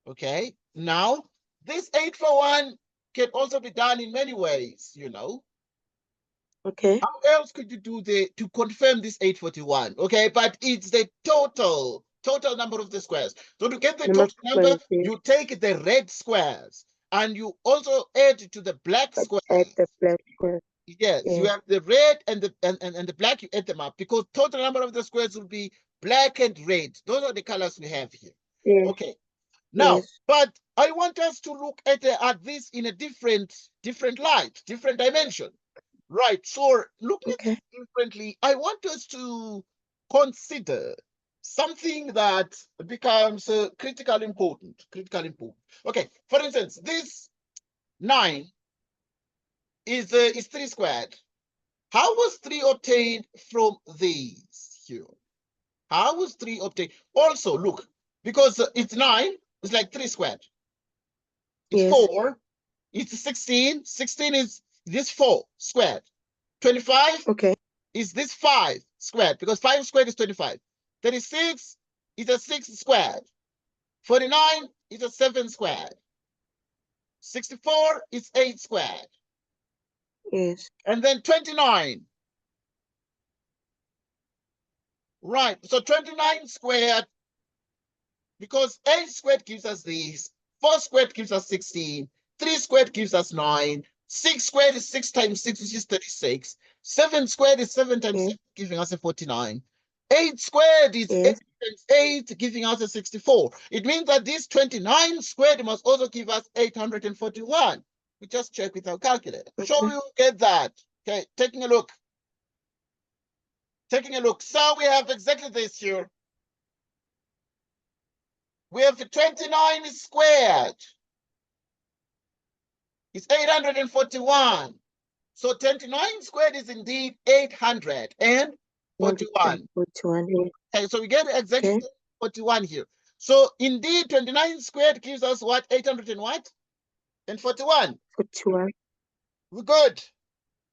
Speaker 2: Okay, now this 841 can also be done in many ways,
Speaker 1: Okay.
Speaker 2: How else could you do to confirm this 841? Okay, but it's the total number of the squares. So to get the total number, you take the red squares and you also add to the black squares.
Speaker 1: Add the black square.
Speaker 2: Yes,
Speaker 1: Yeah.
Speaker 2: you have the red and the black, you add them up because total number of the squares will be black and red. Those are the colors we have here.
Speaker 1: Yes.
Speaker 2: Okay. Now,
Speaker 1: Yes.
Speaker 2: but I want us to look at this in a different light, different dimension. Right. So looking at it differently, I want us to consider something that becomes critically important. Okay. For instance, this 9 is 3 squared. How was 3 obtained from these here? How was 3 obtained? Also, look, because it's 9, it's like 3 squared. It's 4. It's 16. 16 is this 4 squared. 25 is this 5 squared, because 5 squared is 25. 36 is a 6 squared. 49 is a 7 squared. 64 is 8 squared.
Speaker 1: Yes.
Speaker 2: And then 29 Right, so 29 squared, because 8 squared gives us this, 4 squared gives us 16, 3 squared gives us 9, 6 squared is 6 times 6, which is 36, 7 squared is 7 times 7, giving us a 49, 8 squared is 8 times 8, giving us a 64. It means that this 29 squared must also give us 841. We just check with our calculator. Sure, we will get that. Okay, taking a look. Taking a look. So we have exactly this here. We have 29 squared. It's 841. So 29 squared is indeed 841.
Speaker 1: 41.
Speaker 2: Okay, so we get exactly 41 here. So indeed, 29 squared gives us what? 800 and what? And 41.
Speaker 1: 41.
Speaker 2: We're good.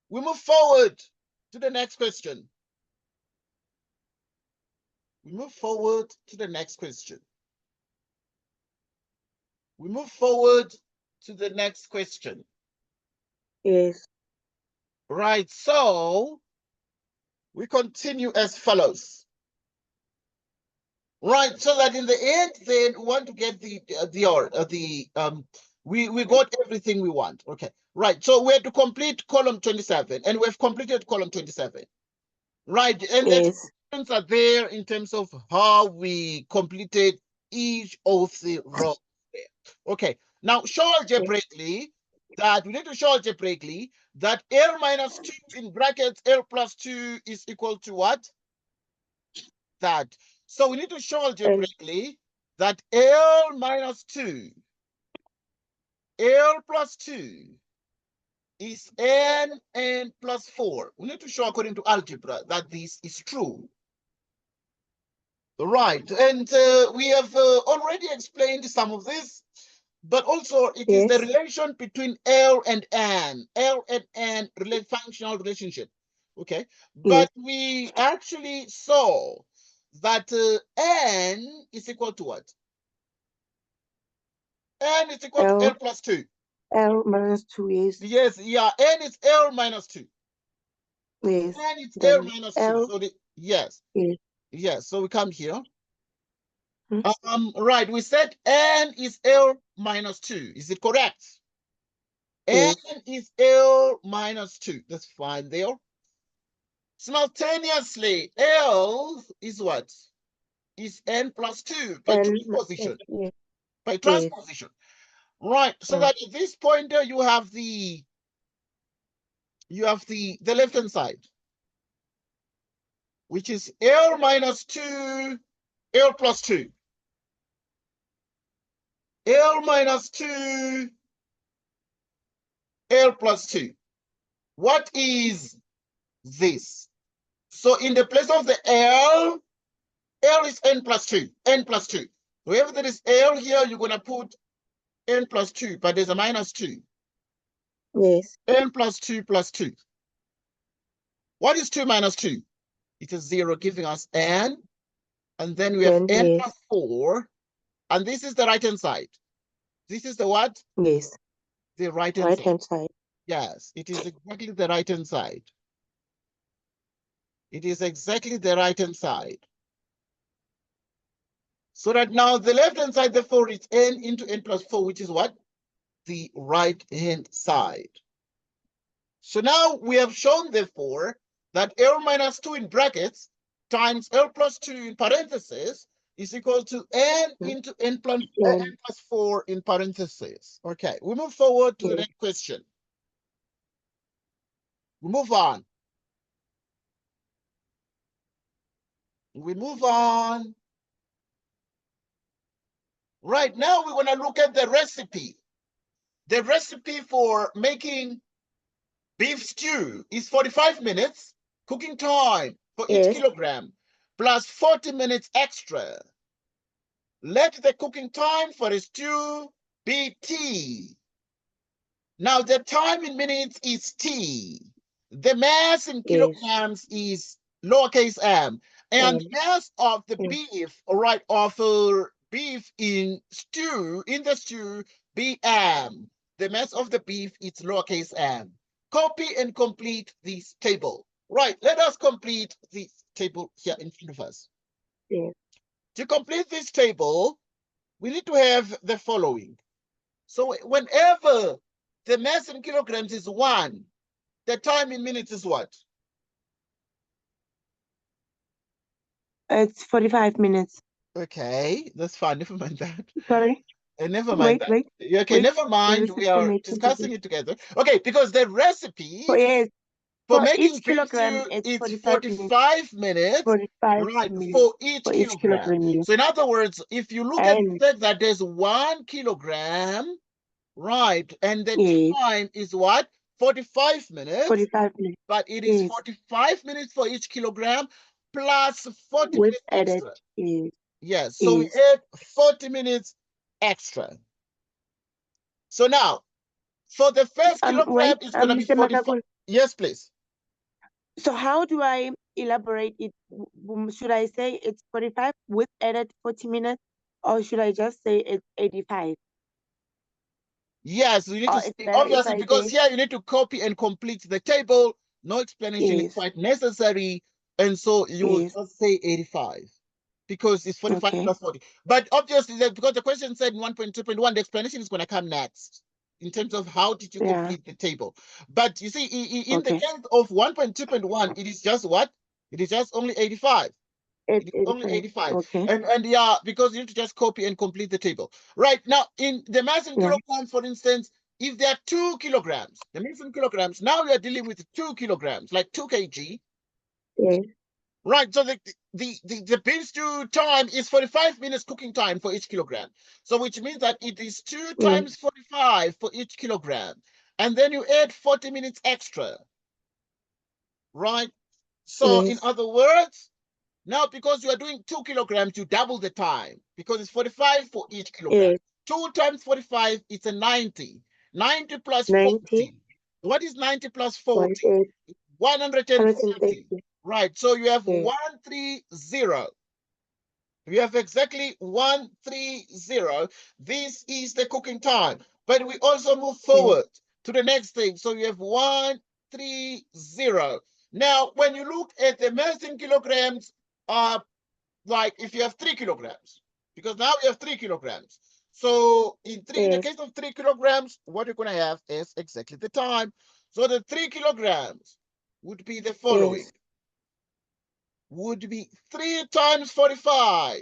Speaker 2: We move forward to the next question. We move forward to the next question. We move forward to the next question.
Speaker 1: Yes.
Speaker 2: Right, so we continue as follows. Right, so that in the end, then we want to get we got everything we want. Okay, right. So we have to complete column 27, and we've completed column 27. Right, and the explanations are there in terms of how we completed each of the rows there. Okay, now show algebraically that we need to show algebraically that L minus 2 in brackets L plus 2 is equal to what? That. So we need to show algebraically that L minus 2, L plus 2 is n plus 4. We need to show according to algebra that this is true. Right, and we have already explained some of this, but also it is the relation between L and N. L and N functional relationship. Okay, but we actually saw that N is equal to what? N is equal to L plus 2.
Speaker 1: L minus 2 is.
Speaker 2: Yes, yeah, N is L minus 2.
Speaker 1: Yes.
Speaker 2: N is L minus 2. So yes.
Speaker 1: Yes.
Speaker 2: Yes, so we come here. Right, we said N is L minus 2. Is it correct? N is L minus 2. That's fine there. Simultaneously, L is what? Is N plus 2 by transposition. By transposition. Right, so that at this point there you have the left hand side, which is L minus 2, L plus 2. L minus 2, L plus 2. What is this? So in the place of the L is N plus 2, N plus 2. Wherever there is L here, you're going to put N plus 2, but there's a minus 2.
Speaker 1: Yes.
Speaker 2: N plus 2 plus 2. What is 2 minus 2? It is 0, giving us N. And then we have N plus 4. And this is the right-hand side. This is the what?
Speaker 1: Yes.
Speaker 2: The right-hand side. Yes, it is exactly the right-hand side. It is exactly the right-hand side. So that now the left-hand side, therefore, is N into N plus 4, which is what? The right-hand side. So now we have shown, therefore, that L minus 2 in brackets times L plus 2 in parentheses is equal to N into N plus 4 in parentheses. Okay, we move forward to the next question. We move on. We move on. Right now, we're going to look at the recipe. The recipe for making beef stew is 45 minutes cooking time for each kilogram, plus 40 minutes extra. Let the cooking time for a stew be T. Now, the time in minutes is T. The mass in kilograms is lowercase m. And mass of the beef, all right, of beef in the stew, BM. The mass of the beef is lowercase m. Copy and complete this table. Right, let us complete this table here in front of us.
Speaker 1: Yes.
Speaker 2: To complete this table, we need to have the following. So whenever the mass in kilograms is 1, the time in minutes is what?
Speaker 1: It's 45 minutes.
Speaker 2: Okay, that's fine. Never mind that.
Speaker 1: Sorry.
Speaker 2: Never mind that.
Speaker 1: Wait.
Speaker 2: Okay,
Speaker 1: Wait.
Speaker 2: never mind.
Speaker 1: This
Speaker 2: We
Speaker 1: is for
Speaker 2: are
Speaker 1: making
Speaker 2: discussing it together. Okay, because the recipe
Speaker 1: yes.
Speaker 2: for
Speaker 1: For
Speaker 2: making
Speaker 1: each
Speaker 2: beef
Speaker 1: kilogram,
Speaker 2: stew,
Speaker 1: it's
Speaker 2: it's
Speaker 1: 45 minutes.
Speaker 2: 45 minutes,
Speaker 1: 45
Speaker 2: right,
Speaker 1: minutes
Speaker 2: for each
Speaker 1: for each
Speaker 2: kilogram.
Speaker 1: kilogram. Yes.
Speaker 2: So in other words, if you look at the
Speaker 1: And
Speaker 2: fact that there's 1 kilogram, right, and the
Speaker 1: yes,
Speaker 2: time is what? 45 minutes,
Speaker 1: 45 minutes.
Speaker 2: but it is
Speaker 1: Yes.
Speaker 2: 45 minutes for each kilogram plus 40
Speaker 1: With
Speaker 2: minutes
Speaker 1: added.
Speaker 2: extra.
Speaker 1: Yes.
Speaker 2: Yes, so we
Speaker 1: Yes.
Speaker 2: add 40 minutes extra. So now, for the first kilogram,
Speaker 1: Wait.
Speaker 2: it's going to be
Speaker 1: Mr.
Speaker 2: 45.
Speaker 1: Makakul.
Speaker 2: Yes, please.
Speaker 1: So how do I elaborate it? Should I say it's 45 with added 40 minutes, or should I just say it's 85?
Speaker 2: Yes, you need
Speaker 1: Or
Speaker 2: to
Speaker 1: it's
Speaker 2: speak,
Speaker 1: better if
Speaker 2: obviously,
Speaker 1: I
Speaker 2: because
Speaker 1: say
Speaker 2: here you need to copy and complete the table. No explanation is
Speaker 1: yes,
Speaker 2: quite necessary. And so you will
Speaker 1: yes.
Speaker 2: just say 85 because it's 45
Speaker 1: Okay.
Speaker 2: plus 40. But obviously, because the question said in 1.2.1, the explanation is going to come next in terms of how did you
Speaker 1: Yeah.
Speaker 2: complete the table. But you see, in the
Speaker 1: Okay.
Speaker 2: case of 1.2.1, it is just what? It is just only 85.
Speaker 1: It's
Speaker 2: It is only 85.
Speaker 1: Okay.
Speaker 2: And yeah, because you need to just copy and complete the table. Right now, in the mass in
Speaker 1: Yeah.
Speaker 2: kilograms, for instance, if there are 2 kilograms, the mass in kilograms, now we are dealing with 2 kilograms, like 2 kg.
Speaker 1: Yes.
Speaker 2: Right. So the beef stew time is 45 minutes cooking time for each kilogram. So which means that it is 2
Speaker 1: Yes.
Speaker 2: times 45 for each kilogram. And then you add 40 minutes extra. Right. So in
Speaker 1: Yes.
Speaker 2: other words, now, because you are doing 2 kilograms, you double the time because it's 45 for each kilogram.
Speaker 1: Yes.
Speaker 2: 2 times 45, it's a 90. 90 plus
Speaker 1: 90.
Speaker 2: 40. What is 90 plus
Speaker 1: 1,
Speaker 2: 40? 130.
Speaker 1: 130.
Speaker 2: Right. So you have
Speaker 1: Yes.
Speaker 2: 130. We have exactly 130. This is the cooking time. But we also move forward to the next thing. So you have 130. Now, when you look at the mass in kilograms, like if you have 3 kilograms, because now we have 3 kilograms. So in the case of 3 kilograms, what you're going to have is exactly the time. So the 3 kilograms would be the following. Would be 3 times 45.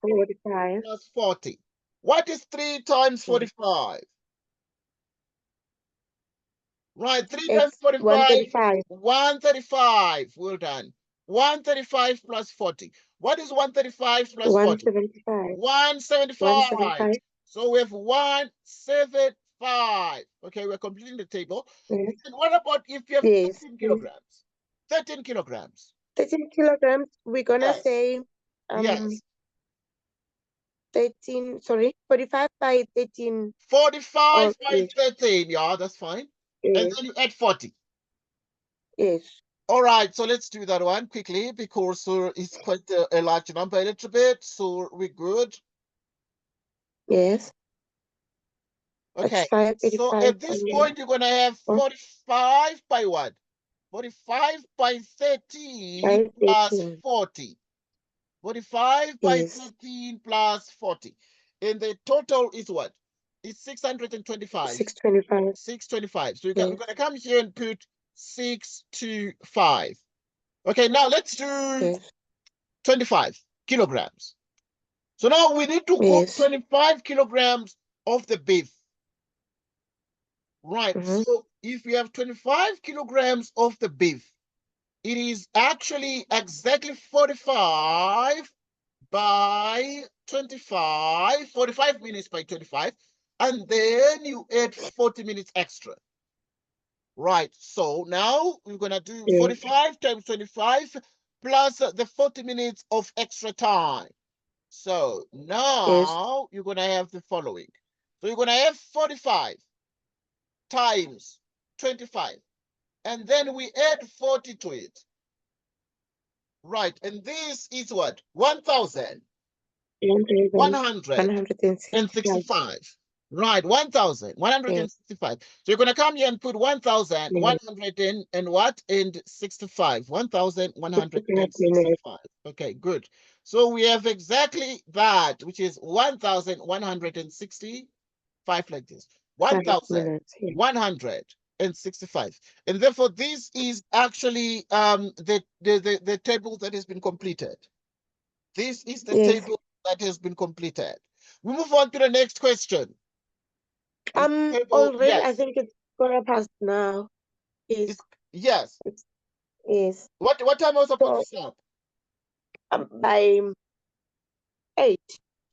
Speaker 1: 45.
Speaker 2: Plus 40. What is 3 times 45? Right, 3 times
Speaker 1: It's
Speaker 2: 45,
Speaker 1: 135.
Speaker 2: 135. Well done. 135 plus 40. What is 135 plus 40?
Speaker 1: 175.
Speaker 2: 175.
Speaker 1: 175.
Speaker 2: So we have 175. Okay, we're completing the table.
Speaker 1: Yes.
Speaker 2: And what about if you have
Speaker 1: Yes.
Speaker 2: 13 kilograms? 13 kilograms.
Speaker 1: 13 kilograms. We're gonna
Speaker 2: Yes.
Speaker 1: say
Speaker 2: Yes.
Speaker 1: 13, sorry, 45 by 13.
Speaker 2: 45 by
Speaker 1: Yes.
Speaker 2: 13. Yeah, that's fine. And
Speaker 1: Yes.
Speaker 2: then you add 40.
Speaker 1: Yes.
Speaker 2: All right, so let's do that one quickly because it's quite a large number a little bit. So we're good.
Speaker 1: Yes.
Speaker 2: Okay,
Speaker 1: That's 5,
Speaker 2: so
Speaker 1: 85.
Speaker 2: at this point, you're going to have 45 by what? 45 by 13 plus
Speaker 1: 13.
Speaker 2: 40. 45 by
Speaker 1: Yes.
Speaker 2: 13 plus 40. And the total is what? It's 625.
Speaker 1: 625.
Speaker 2: 625. So we're
Speaker 1: Yes.
Speaker 2: going to come here and put 625. Okay, now let's do
Speaker 1: Yes.
Speaker 2: 25 kilograms. So now we need to cook
Speaker 1: Yes.
Speaker 2: 25 kilograms of the beef. Right. So if we have 25 kilograms of the beef, it is actually exactly 45 by 25, 45 minutes by 25, and then you add 40 minutes extra. Right. So now we're going to do 45 times 25 plus the 40 minutes of extra time. So now you're going to have the following. So you're going to have 45 times 25. And then we add 40 to it. Right. And this is what? 1,165. Right, 1,165. So you're going to come here and put 1,100 and what? And 65. 1,165. Okay, good. So we have exactly that, which is 1,165 like this. 1,165. And therefore, this is actually the table that has been completed. This is the table that has been completed. We move on to the next question.
Speaker 1: Already,
Speaker 2: Yes.
Speaker 1: I think it's 4:15 now. Yes.
Speaker 2: Yes.
Speaker 1: Yes.
Speaker 2: What time was I supposed to stop?
Speaker 1: By 8,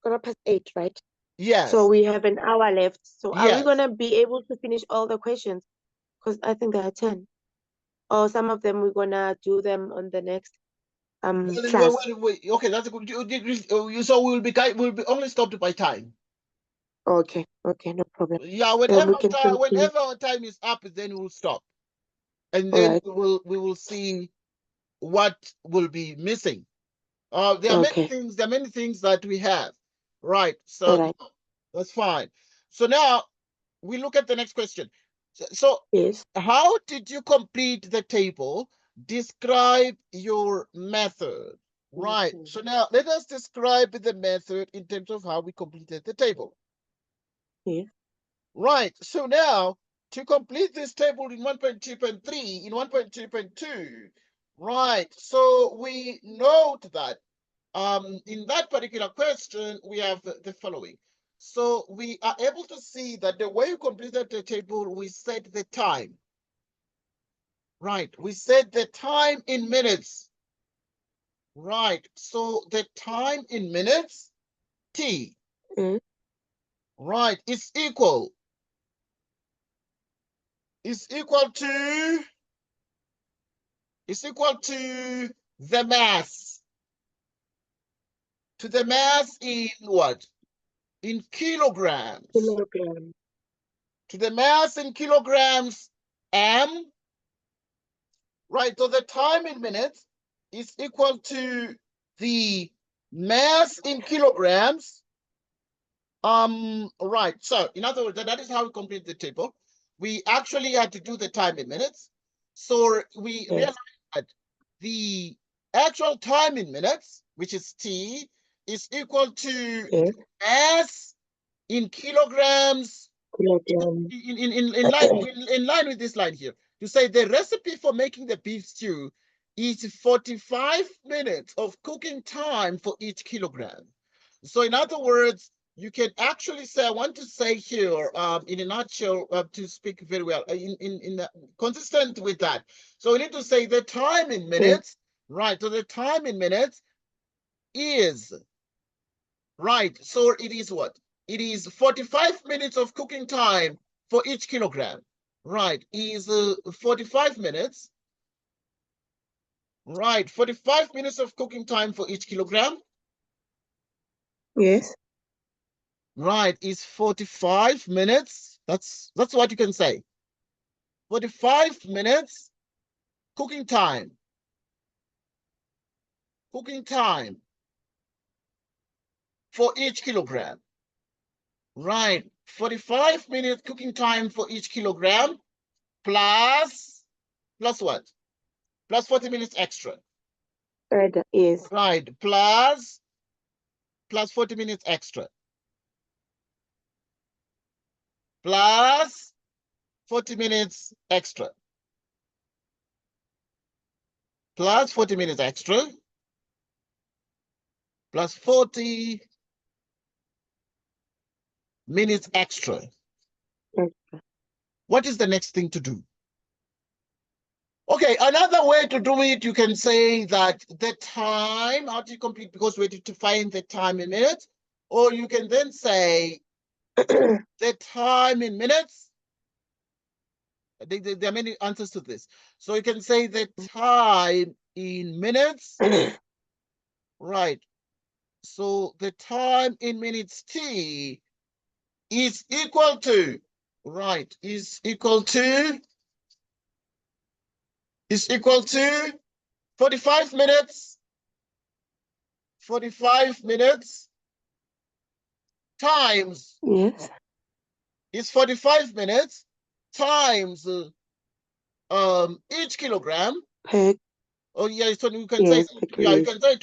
Speaker 1: 8:15, right?
Speaker 2: Yes.
Speaker 1: So we have an hour left. So are we
Speaker 2: Yes.
Speaker 1: gonna be able to finish all the questions? Because I think there are 10. Or some of them we're gonna do them on the next class.
Speaker 2: Wait. Okay, that's a good. So we'll be only stopped by time.
Speaker 1: Okay, no problem.
Speaker 2: Yeah,
Speaker 1: Then we can continue.
Speaker 2: whenever our time is up, then we'll stop, and
Speaker 1: All
Speaker 2: then
Speaker 1: right.
Speaker 2: we will see what will be missing. There are
Speaker 1: Okay.
Speaker 2: many things that we have, right? So
Speaker 1: All right.
Speaker 2: that's fine. So now we look at the next question. So
Speaker 1: Yes.
Speaker 2: how did you complete the table? Describe your method. Right. So now let us describe the method in terms of how we completed the table.
Speaker 1: Yes.
Speaker 2: Right. So now to complete this table in 1.2.3, in 1.2.2, right. So we note that in that particular question, we have the following. So we are able to see that the way you completed the table, we set the time. Right, we set the time in minutes. Right, so the time in minutes, T, right, is equal to the mass. To the mass in what? In kilograms.
Speaker 1: Kilogram.
Speaker 2: To the mass in kilograms, M. Right, so the time in minutes is equal to the mass in kilograms. Right, so in other words, that is how we complete the table. We actually had to do the time in minutes. So we realized that the actual time in minutes, which is T, is equal to mass in kilograms.
Speaker 1: Kilogram.
Speaker 2: In line with this line here, you say the recipe for making the beef stew is 45 minutes of cooking time for each kilogram. So in other words, you can actually say, I want to say here, in a nutshell, to speak very well, consistent with that. So we need to say the time in minutes, right? So the time in minutes is, right, so it is what? It is 45 minutes of cooking time for each kilogram. Right, is 45 minutes. Right, 45 minutes of cooking time for each kilogram.
Speaker 1: Yes.
Speaker 2: Right, is 45 minutes. That's what you can say. 45 minutes cooking time. Cooking time for each kilogram. Right, 45 minutes cooking time for each kilogram plus what? Plus 40 minutes extra.
Speaker 1: Yes.
Speaker 2: Right, plus 40 minutes extra. Plus 40 minutes extra. Plus 40 minutes extra. Plus 40 minutes extra. What is the next thing to do? Okay, another way to do it, you can say that the time, how do you complete? Because we have to find the time in minutes. Or you can then say the time in minutes. There are many answers to this. So you can say the time in minutes. Right. So the time in minutes T is equal to, right, is equal to 45 minutes. 45 minutes times is 45 minutes times each kilogram.
Speaker 1: Per,
Speaker 2: Oh yeah, it's 20, you can say,
Speaker 1: yes, per
Speaker 2: yeah, you
Speaker 1: kilo.
Speaker 2: can say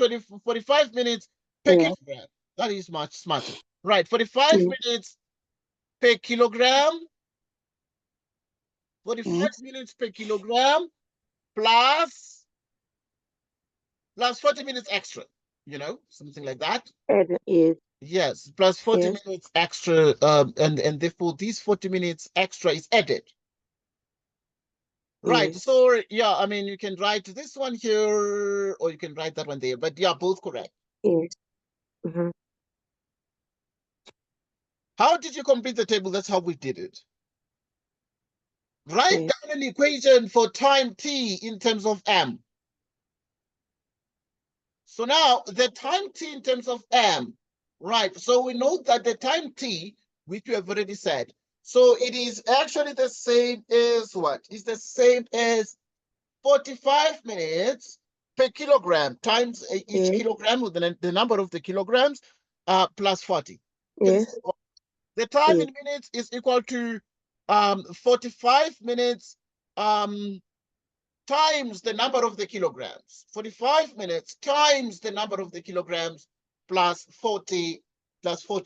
Speaker 2: 45 minutes per
Speaker 1: Yeah.
Speaker 2: kilogram. That is much smarter. Right, 45
Speaker 1: Mm.
Speaker 2: minutes per kilogram, 45
Speaker 1: Yes.
Speaker 2: minutes per kilogram plus 40 minutes extra, something like that.
Speaker 1: And yes.
Speaker 2: Yes, plus 40
Speaker 1: Yes.
Speaker 2: minutes extra, and therefore these 40 minutes extra is added. Right,
Speaker 1: Yes.
Speaker 2: so yeah, I mean, you can write this one here, or you can write that one there, but yeah, both correct.
Speaker 1: Yes. Mm-hmm.
Speaker 2: How did you complete the table? That's how we did it. Write
Speaker 1: Yes.
Speaker 2: down an equation for time t in terms of m. So now the time t in terms of m, right? So we know that the time t, which we have already said, so it is actually the same as what? It's the same as 45 minutes per kilogram times each
Speaker 1: Yes.
Speaker 2: kilogram with the number of the kilograms plus 40.
Speaker 1: Yes.
Speaker 2: The time
Speaker 1: Yes.
Speaker 2: in minutes is equal to 45 minutes times the number of the kilograms. 45 minutes times the number of the kilograms plus 40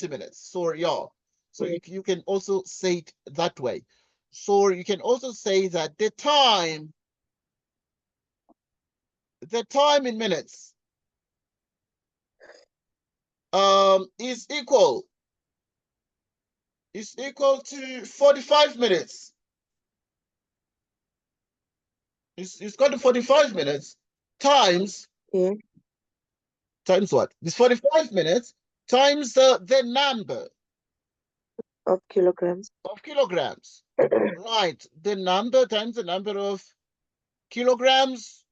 Speaker 2: minutes. So yeah. So
Speaker 1: Yes.
Speaker 2: you can also say it that way. So you can also say that the time in minutes is equal to 45 minutes. It's got to 45 minutes times
Speaker 1: Yes.
Speaker 2: what? It's 45 minutes times the number
Speaker 1: Of kilograms.
Speaker 2: of kilograms. Right. The number times the number of kilograms.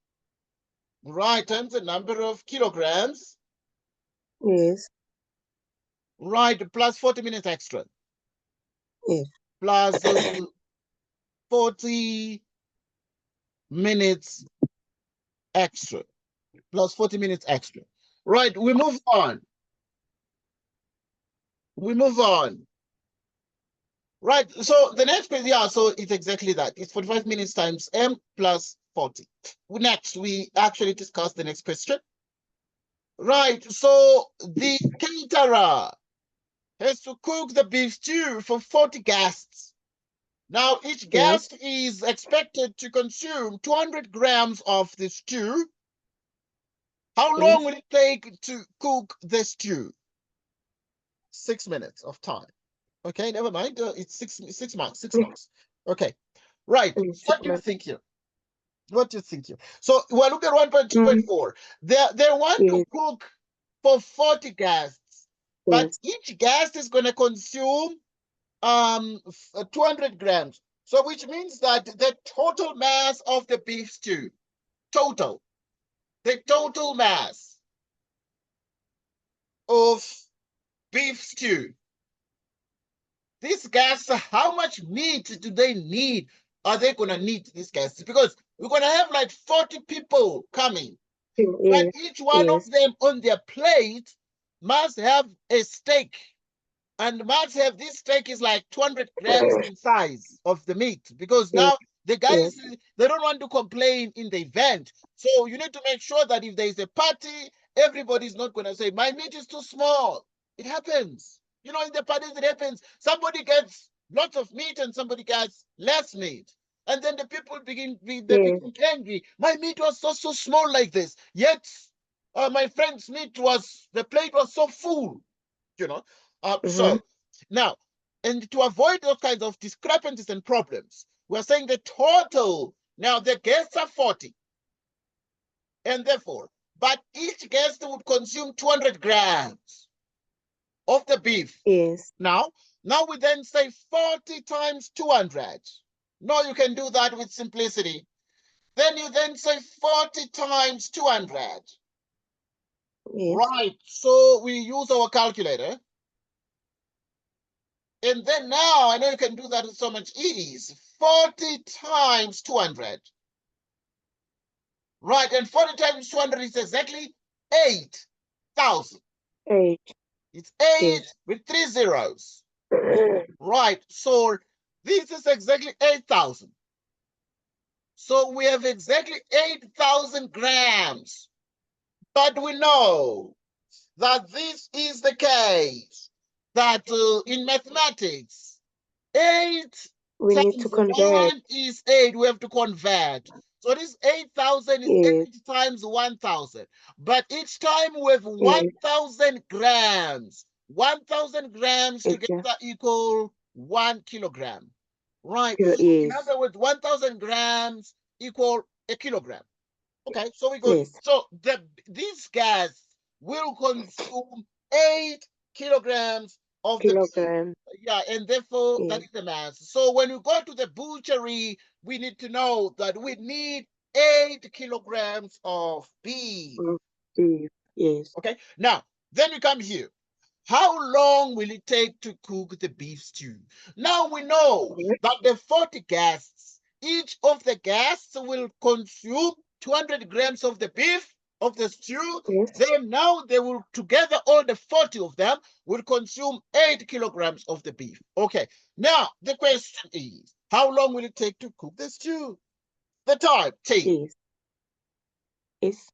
Speaker 2: Right. Times the number of kilograms.
Speaker 1: Yes.
Speaker 2: Right. Plus 40 minutes extra.
Speaker 1: Yes.
Speaker 2: Plus 40 minutes extra. Plus 40 minutes extra. Right. We move on. Right. So the next page, yeah, so it's exactly that. It's 45 minutes times m plus 40. Next, we actually discuss the next question. Right. So the caterer has to cook the beef stew for 40 guests. Now, each guest is expected to consume 200 grams of the stew. How long will it take to cook the stew? 6 minutes of time. Okay, never mind. It's 6 months. 6 months. Okay, right. What do you think here? So we're looking at 1.2.4. They want to cook for 40 guests, but each guest is going to consume 200 grams. So which means that the total mass of the beef stew, the total mass of beef stew. These guests, how much meat do they need? Are they going to need these guests? Because we're going to have like 40 people coming. But each one of them on their plate must have a steak. And must have this steak is like 200 grams in size of the meat. Because now the guys, they don't want to complain in the event. So you need to make sure that if there is a party, everybody's not going to say, my meat is too small. It happens. In the parties, it happens. Somebody gets lots of meat and somebody gets less meat. And then the people begin angry. My meat was so small like this. Yet my friend's meat the plate was so full. So now, and to avoid those kinds of discrepancies and problems, we're saying the total, now the guests are 40. And therefore, but each guest would consume 200 grams of the beef. Now we then say 40 times 200. No, you can do that with simplicity. Then you then say 40 times 200. Right, so we use our calculator. And then now, I know you can do that with so much ease. 40 times 200. Right, and 40 times 200 is exactly 8,000. It's 8 with 3 zeros. Right. So this is exactly 8,000. So we have exactly 8,000 grams. But we know that this is the case, that in mathematics, 8
Speaker 1: We need to
Speaker 2: times
Speaker 1: convert.
Speaker 2: 1 is 8. We have to convert. So this 8,000 is
Speaker 1: Yes.
Speaker 2: 8 times 1,000. But each time with
Speaker 1: Yes.
Speaker 2: 1,000 grams, 1,000 grams
Speaker 1: It's
Speaker 2: together equal 1 kilogram. Right.
Speaker 1: your
Speaker 2: So in
Speaker 1: yes.
Speaker 2: other words, 1,000 grams equal a kilogram. Okay, so we go.
Speaker 1: Yes.
Speaker 2: So these gas will consume 8 kilograms of the beef.
Speaker 1: Kilogram.
Speaker 2: Yeah, and therefore that
Speaker 1: Yes.
Speaker 2: is the mass. So when we go to the butchery, we need to know that we need 8 kilograms of beef.
Speaker 1: Of beef. Yes.
Speaker 2: Okay, now then we come here. How long will it take to cook the beef stew? Now we know
Speaker 1: Correct.
Speaker 2: that the 40 guests, each of the guests will consume 200 grams of the beef, of the stew.
Speaker 1: Yes.
Speaker 2: Then now they will, together, all the 40 of them will consume 8 kilograms of the beef. Okay, now the question is, how long will it take to cook the stew? The time, T,
Speaker 1: Yes. Yes.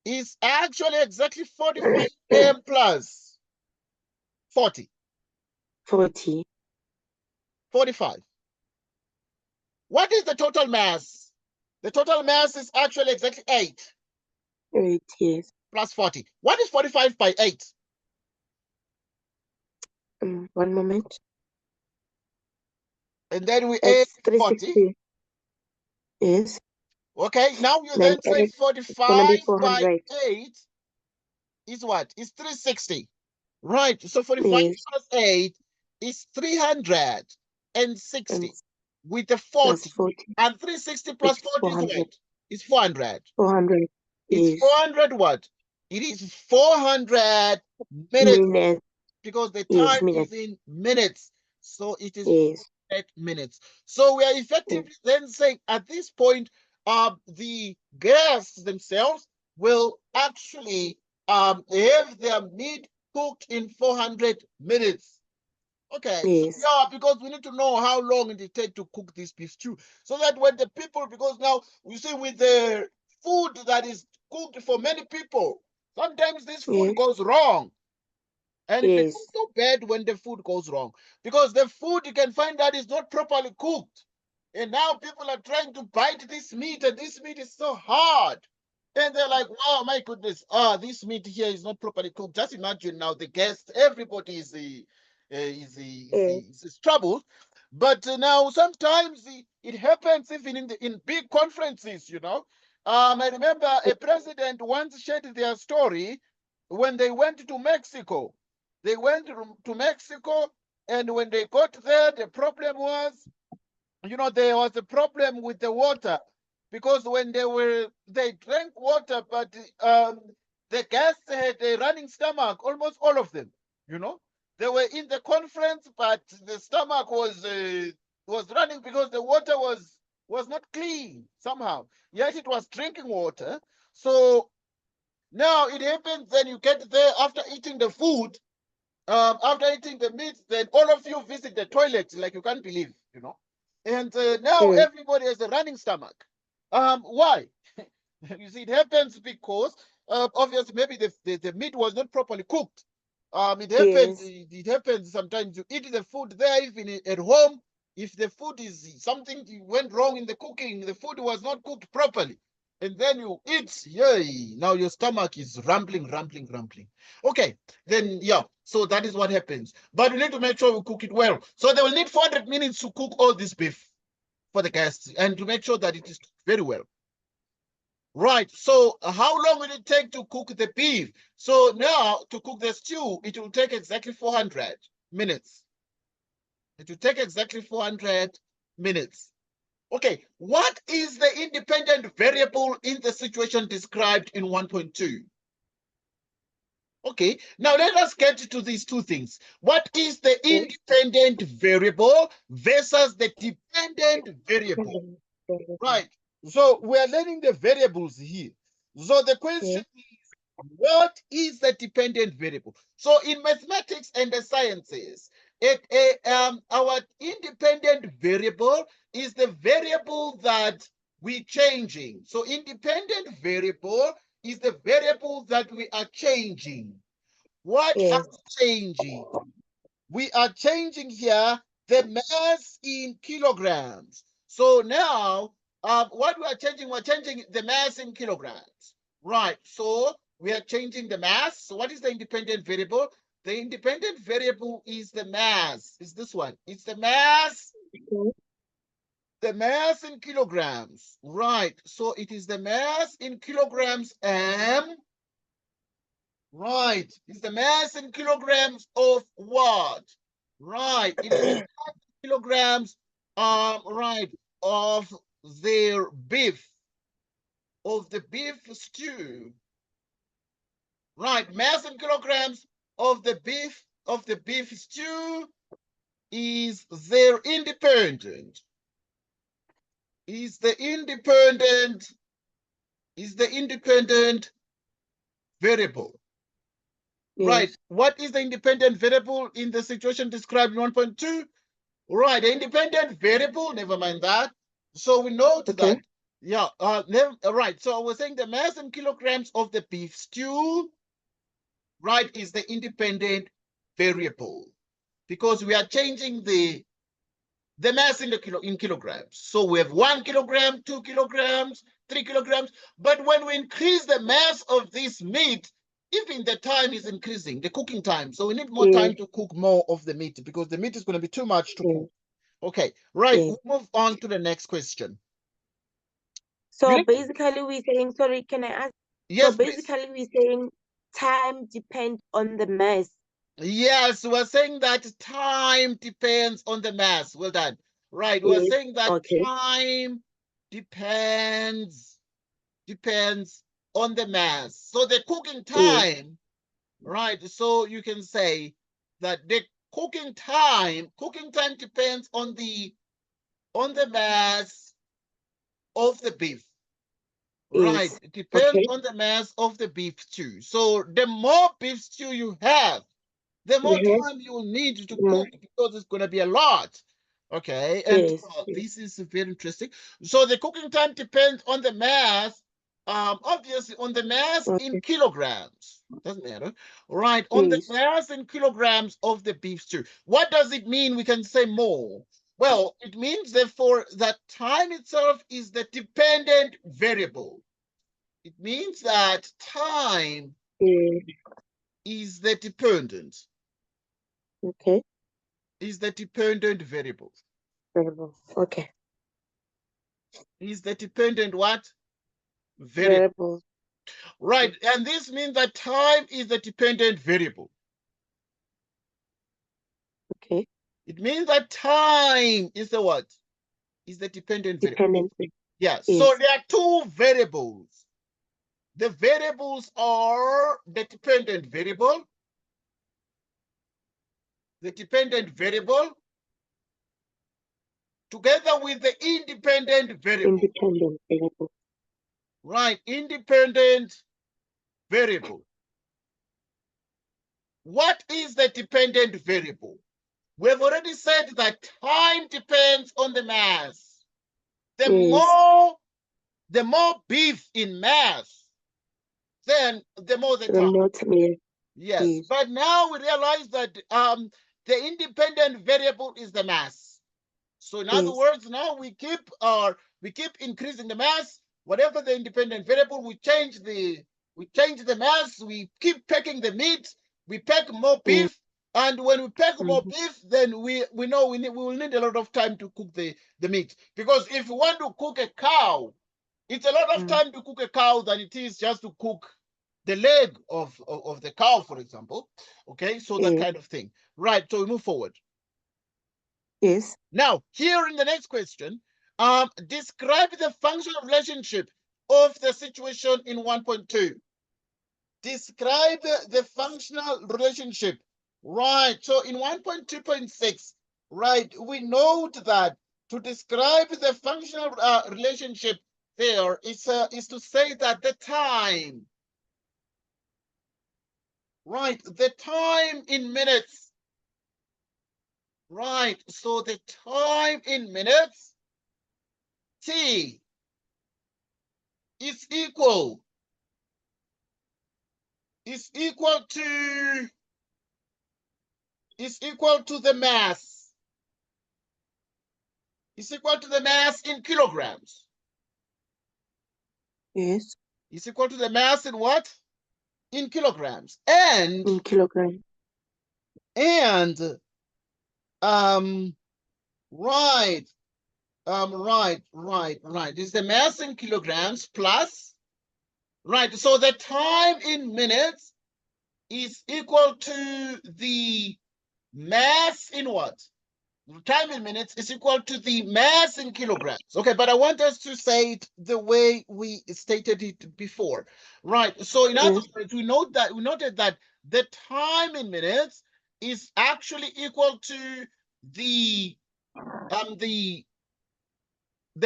Speaker 2: is actually exactly 45 m plus 40,
Speaker 1: 40.
Speaker 2: 45. What is the total mass? The total mass is actually exactly 8
Speaker 1: 8. Yes.
Speaker 2: plus 40. What is 45 by 8?
Speaker 1: One moment.
Speaker 2: And then we add
Speaker 1: It's
Speaker 2: 40.
Speaker 1: 360. Yes.
Speaker 2: Okay, now you
Speaker 1: Then
Speaker 2: then say
Speaker 1: it's gonna
Speaker 2: 45
Speaker 1: be
Speaker 2: by
Speaker 1: 400.
Speaker 2: 8 is what? Is 360. Right, so 45
Speaker 1: Yes.
Speaker 2: plus 8 is 360
Speaker 1: And
Speaker 2: with the
Speaker 1: plus
Speaker 2: 40.
Speaker 1: 40.
Speaker 2: And 360 plus
Speaker 1: It's
Speaker 2: 40 is
Speaker 1: 400.
Speaker 2: what? Is 400.
Speaker 1: 400.
Speaker 2: It's
Speaker 1: Yes.
Speaker 2: 400 what? It is 400 minutes
Speaker 1: Minutes.
Speaker 2: because the
Speaker 1: Yes.
Speaker 2: time is
Speaker 1: Minutes.
Speaker 2: in minutes. So it is
Speaker 1: Yes.
Speaker 2: 8 minutes. So we are
Speaker 1: Yes.
Speaker 2: effectively then saying at this point, the guests themselves will actually have their meat cooked in 400 minutes. Okay, so
Speaker 1: Yes.
Speaker 2: yeah, because we need to know how long it takes to cook this beef stew. So that when the people, because now you see with the food that is cooked for many people, sometimes this food
Speaker 1: Yes.
Speaker 2: goes wrong. And it becomes
Speaker 1: Yes.
Speaker 2: so bad when the food goes wrong because the food you can find that is not properly cooked. And now people are trying to bite this meat, and this meat is so hard. And they're like, wow, my goodness, this meat here is not properly cooked. Just imagine now the guests, everybody is troubled. But now sometimes it happens even in big conferences, you know. I remember a president once shared their story when they went to Mexico. They went to Mexico, and when they got there, the problem was, there was a problem with the water because when they drank water, but the guests had a running stomach, almost all of them. You know, they were in the conference, but the stomach was running because the water was not clean somehow. Yet it was drinking water. So now it happens. Then you get there after eating the food, after eating the meat, then all of you visit the toilet like you can't believe, And now
Speaker 1: Yes.
Speaker 2: everybody has a running stomach. Why? You see, it happens because obviously maybe the meat was not properly cooked. It happens.
Speaker 1: Yes.
Speaker 2: It happens sometimes. You eat the food there, even at home. If the food is something went wrong in the cooking, the food was not cooked properly, and then you eat, yay! Now your stomach is rumbling, rumbling, rumbling. Okay, then yeah. So that is what happens. But we need to make sure we cook it well. So they will need 400 minutes to cook all this beef for the guests and to make sure that it is cooked very well. Right. So how long will it take to cook the beef? So now to cook the stew, it will take exactly 400 minutes. It will take exactly 400 minutes. Okay. What is the independent variable in the situation described in 1.2? Okay. Now let us get to these two things. What is the independent variable versus the dependent variable? Right. So we are learning the variables here. So the question is, what is the dependent variable? So in mathematics and the sciences, our independent variable is the variable that we're changing. So independent variable is the variable that we are changing. What are we changing? We are changing here the mass in kilograms. So now, what we're changing the mass in kilograms. Right, so we are changing the mass. So what is the independent variable? The independent variable is the mass. Is this one? It's the mass. The mass in kilograms. Right, so it is the mass in kilograms M. Right, it's the mass in kilograms of what? Right, it is the mass in kilograms, right, of their beef, of the beef stew. Right, mass in kilograms of the beef stew is their independent. Is the independent variable. Right. What is the independent variable in the situation described in 1.2? Right. The independent variable, never mind that. So we note that. Yeah. Right. So we're saying the mass in kilograms of the beef stew, right, is the independent variable because we are changing the mass in kilograms. So we have 1 kilogram, 2 kilograms, 3 kilograms. But when we increase the mass of this meat, even the time is increasing, the cooking time. So we need more time to cook more of the meat because the meat is going to be too much to cook. Okay, right. We'll move on to the next question.
Speaker 1: So basically we're saying, sorry, can I ask?
Speaker 2: Yes,
Speaker 1: so basically we're saying time depends on the mass.
Speaker 2: Yes, we're saying that time depends on the mass. Well done. Right, we're saying that time depends on the mass. So the cooking time, right? So you can say that the cooking time depends on the mass of the beef. Right, it depends on the mass of the beef stew. So the more beef stew you have, the more time you will need to cook because it's going to be a lot. Okay, and this is very interesting. So the cooking time depends on the mass, obviously on the mass in kilograms. Doesn't matter, right? On the mass in kilograms of the beef stew. What does it mean? We can say more. Well, it means therefore that time itself is the dependent variable. It means that time is the dependent. Is the dependent variable. Is the dependent what? Variable. Right, and this means that time is the dependent variable. It means that time is the what? Is the dependent variable. Yes. So there are two variables. The variables are the dependent variable. The dependent variable together with the independent variable. Right, independent variable. What is the dependent variable? We've already said that time depends on the mass. The more beef in mass, then the more the time. Yes, but now we realize that the independent variable is the mass. So in other words, now we keep increasing the mass. Whatever the independent variable, we change the mass. We keep packing the meat. We pack more beef, and when we pack more beef, then we know we will need a lot of time to cook the meat. Because if we want to cook a cow, it's a lot of time to cook a cow than it is just to cook the leg of the cow, for example. Okay, so that kind of thing. Right. So we move forward. Now, here in the next question, describe the functional relationship of the situation in 1.2. Describe the functional relationship. Right. So in 1.2.6, right, we note that to describe the functional relationship there is to say that the time, right, the time in minutes Right, so the time in minutes, T, is equal to the mass. Is equal to the mass in kilograms.
Speaker 1: Yes.
Speaker 2: Is equal to the mass in what? In kilograms. And
Speaker 1: In kilogram.
Speaker 2: Right. Right. This is the mass in kilograms plus, right. So the time in minutes is equal to the mass in what? Time in minutes is equal to the mass in kilograms. Okay, but I want us to say it the way we stated it before. Right. So in other words, we noted that the time in minutes is actually equal to the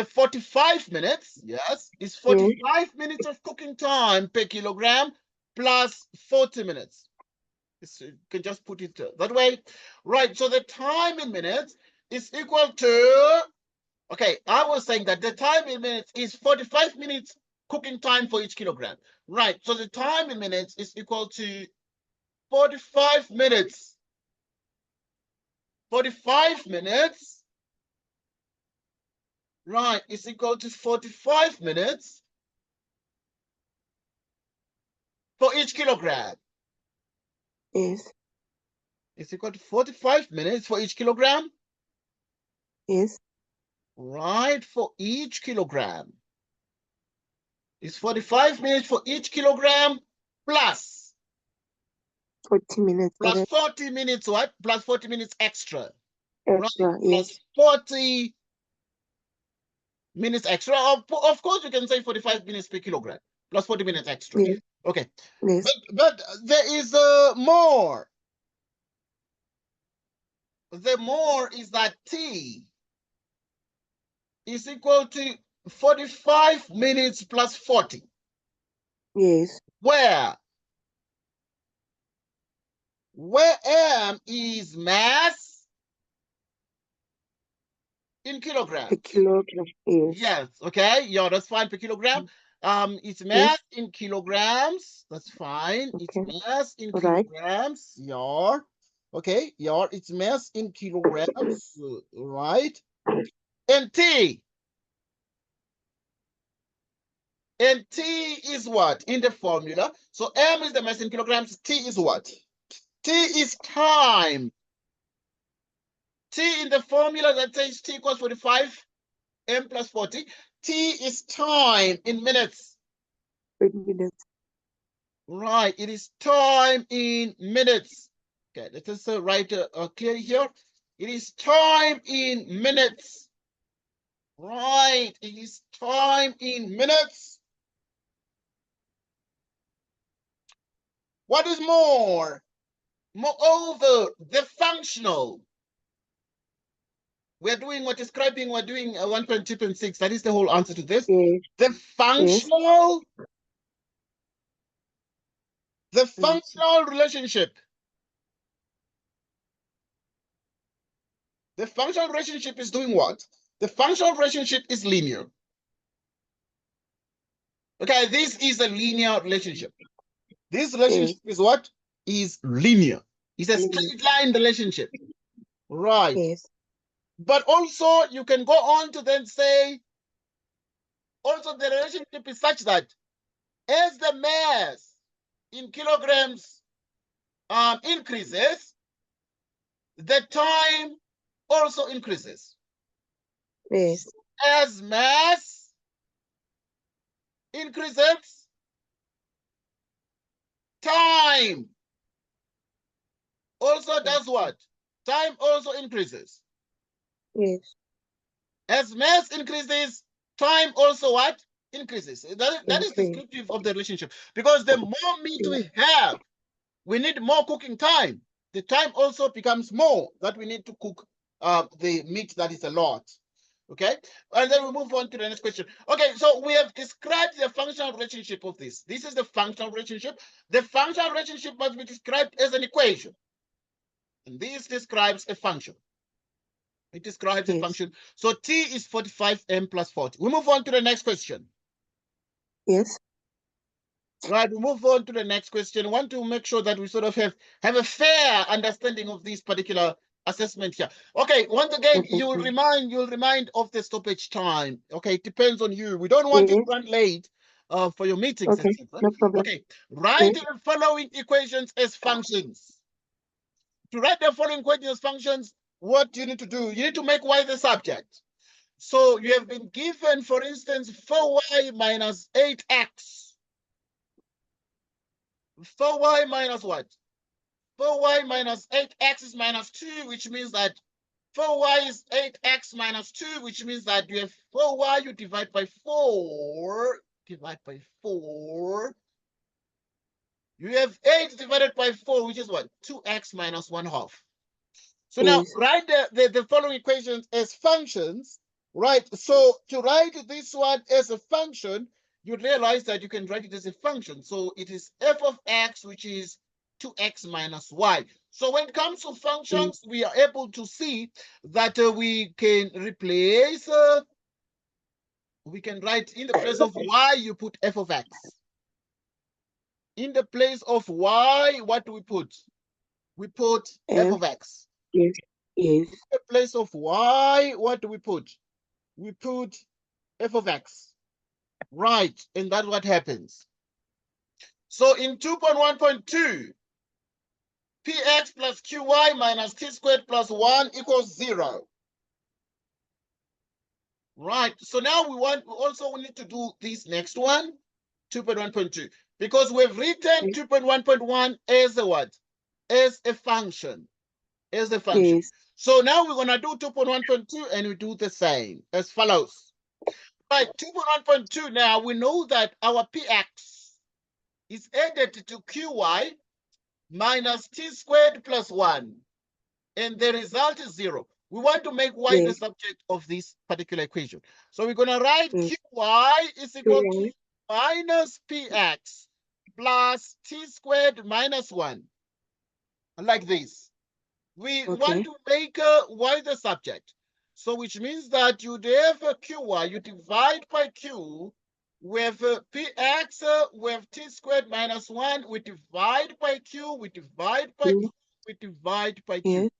Speaker 2: 45 minutes, yes, is 45 minutes of cooking time per kilogram plus 40 minutes. You can just put it that way. Right, so the time in minutes is equal to, okay, I was saying that the time in minutes is 45 minutes cooking time for each kilogram. Right, so the time in minutes is equal to 45 minutes. 45 minutes, right, is equal to 45 minutes for each kilogram.
Speaker 1: Yes.
Speaker 2: It's equal to 45 minutes for each kilogram.
Speaker 1: Yes.
Speaker 2: Right, for each kilogram. It's 45 minutes for each kilogram plus
Speaker 1: 40 minutes.
Speaker 2: plus 40 minutes what? Plus 40 minutes extra.
Speaker 1: Extra,
Speaker 2: Right?
Speaker 1: yes.
Speaker 2: Plus 40 minutes extra. Of course, you can say 45 minutes per kilogram plus 40 minutes extra.
Speaker 1: Yes.
Speaker 2: Okay.
Speaker 1: Yes.
Speaker 2: But there is more. The more is that T is equal to 45 minutes plus 40.
Speaker 1: Yes.
Speaker 2: Where M is mass in kilograms.
Speaker 1: Per kilogram, yes.
Speaker 2: Yes, okay, yeah, that's fine per kilogram. It's mass in kilograms. That's fine.
Speaker 1: Okay.
Speaker 2: It's mass in
Speaker 1: Right.
Speaker 2: kilograms. Yeah. Okay, yeah, it's mass in kilograms. Right. And T. And T is what in the formula? So M is the mass in kilograms. T is what? T is time. T in the formula that says T equals 45 M plus 40. T is time in minutes.
Speaker 1: 20 minutes.
Speaker 2: Right, it is time in minutes. Okay, let us write clearly here. It is time in minutes. Right, it is time in minutes. What is more? Moreover, the functional. We're doing what describing, we're doing 1.2.6. That is the whole answer to this.
Speaker 1: Yes.
Speaker 2: The functional, the functional relationship. The functional relationship is doing what? The functional relationship is linear. Okay, this is a linear relationship. This relationship is what? Is linear. It's a straight line relationship. Right.
Speaker 1: Yes.
Speaker 2: But also you can go on to then say, also the relationship is such that as the mass in kilograms increases, the time also increases.
Speaker 1: Yes.
Speaker 2: As mass increases, time also does what? Time also increases.
Speaker 1: Yes.
Speaker 2: As mass increases, time also what? Increases. That is descriptive of the relationship. Because the more meat we have, we need more cooking time. The time also becomes more that we need to cook the meat that is a lot. Okay, and then we move on to the next question. Okay, so we have described the functional relationship of this. This is the functional relationship. The functional relationship must be described as an equation. And this describes a function. It describes a
Speaker 1: Yes.
Speaker 2: function. So t is 45m plus 40. We move on to the next question.
Speaker 1: Yes.
Speaker 2: Right, we move on to the next question. I want to make sure that we sort of have a fair understanding of this particular assessment here. Okay, once again, you'll remind of the stoppage time. Okay, it depends on you. We don't want you to run late for your meetings,
Speaker 1: Okay,
Speaker 2: etc.
Speaker 1: no problem.
Speaker 2: Okay, write the following equations as functions. To write the following equations as functions, what do you need to do? You need to make y the subject. So you have been given, for instance, 4y minus 8x. 4y minus what? 4y minus 8x is minus 2, which means that 4y is 8x minus 2, which means that you have 4y, you divide by 4, divide by 4. You have 8 divided by 4, which is what? 2x minus 1/2. So now write the following equations as functions, right? So to write this one as a function, you realize that you can write it as a function. So it is f of x, which is 2x minus y. So when it comes to functions, we are able to see that we can replace, we can write in the place of y, you put f of x. In the place of y, what do we put? We put f of x.
Speaker 1: Yes. Yes.
Speaker 2: In the place of y, what do we put? We put f of x. Right, and that's what happens. So in 2.1.2, px plus qy minus t squared plus 1 equals 0. Right, so now we also need to do this next one, 2.1.2, because we've written 2.1.1 as a what? As a function. As a function.
Speaker 1: Yes.
Speaker 2: So now we're going to do 2.1.2 and we do the same as follows. Right, 2.1.2 now we know that our px is added to qy minus t squared plus 1. And the result is 0. We want to make y the subject of this particular equation. So we're going to write qy is equal to minus px plus t squared minus 1. Like this. We want to make y the subject. So which means that you have qy, you divide by q, with px, with t squared minus 1, we divide by q, we divide by q, we divide by q.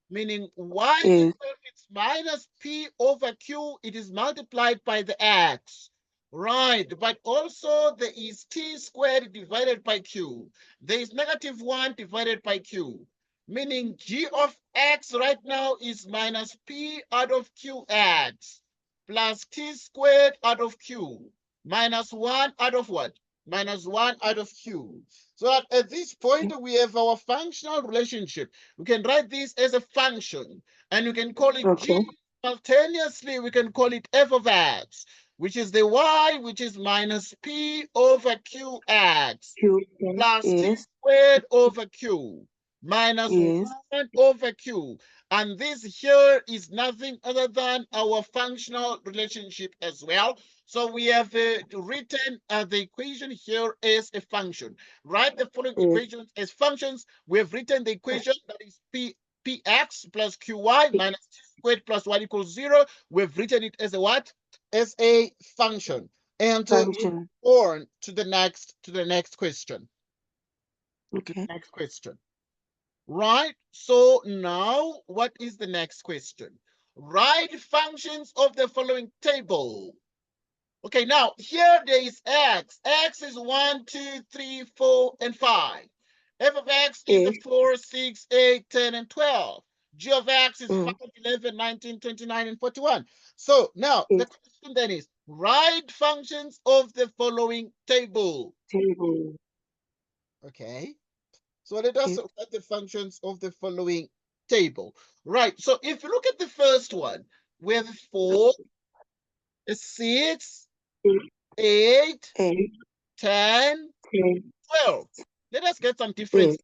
Speaker 2: Meaning y itself is minus p over q, it is multiplied by the x. Right, but also there is t squared divided by q. There is negative 1 divided by q. Meaning g of x right now is minus p out of qx plus t squared out of q minus 1 out of what? Minus 1 out of q. So that at this point, we have our functional relationship. We can write this as a function, and you can call it g. Simultaneously, we can call it f of x, which is the y, which is minus p over qx plus t squared over q minus 1 over q. And this here is nothing other than our functional relationship as well. So we have written the equation here as a function. Write the following equations as functions. We have written the equation that is px plus qy minus t squared plus 1 equals 0. We've written it as a what? As a function. And move on to the next question. To the next question. Right, so now what is the next question? Write functions of the following table. Okay, now here there is x. X is 1, 2, 3, 4, and 5. F of x is the 4, 6, 8, 10, and 12. G of x is 5, 11, 19, 29, and 41. So now the question then is, write functions of the following table. Okay. So let us look at the functions of the following table. Right, so if you look at the first one, we have 4, 6, 8, 10, 12. Let us get some difference.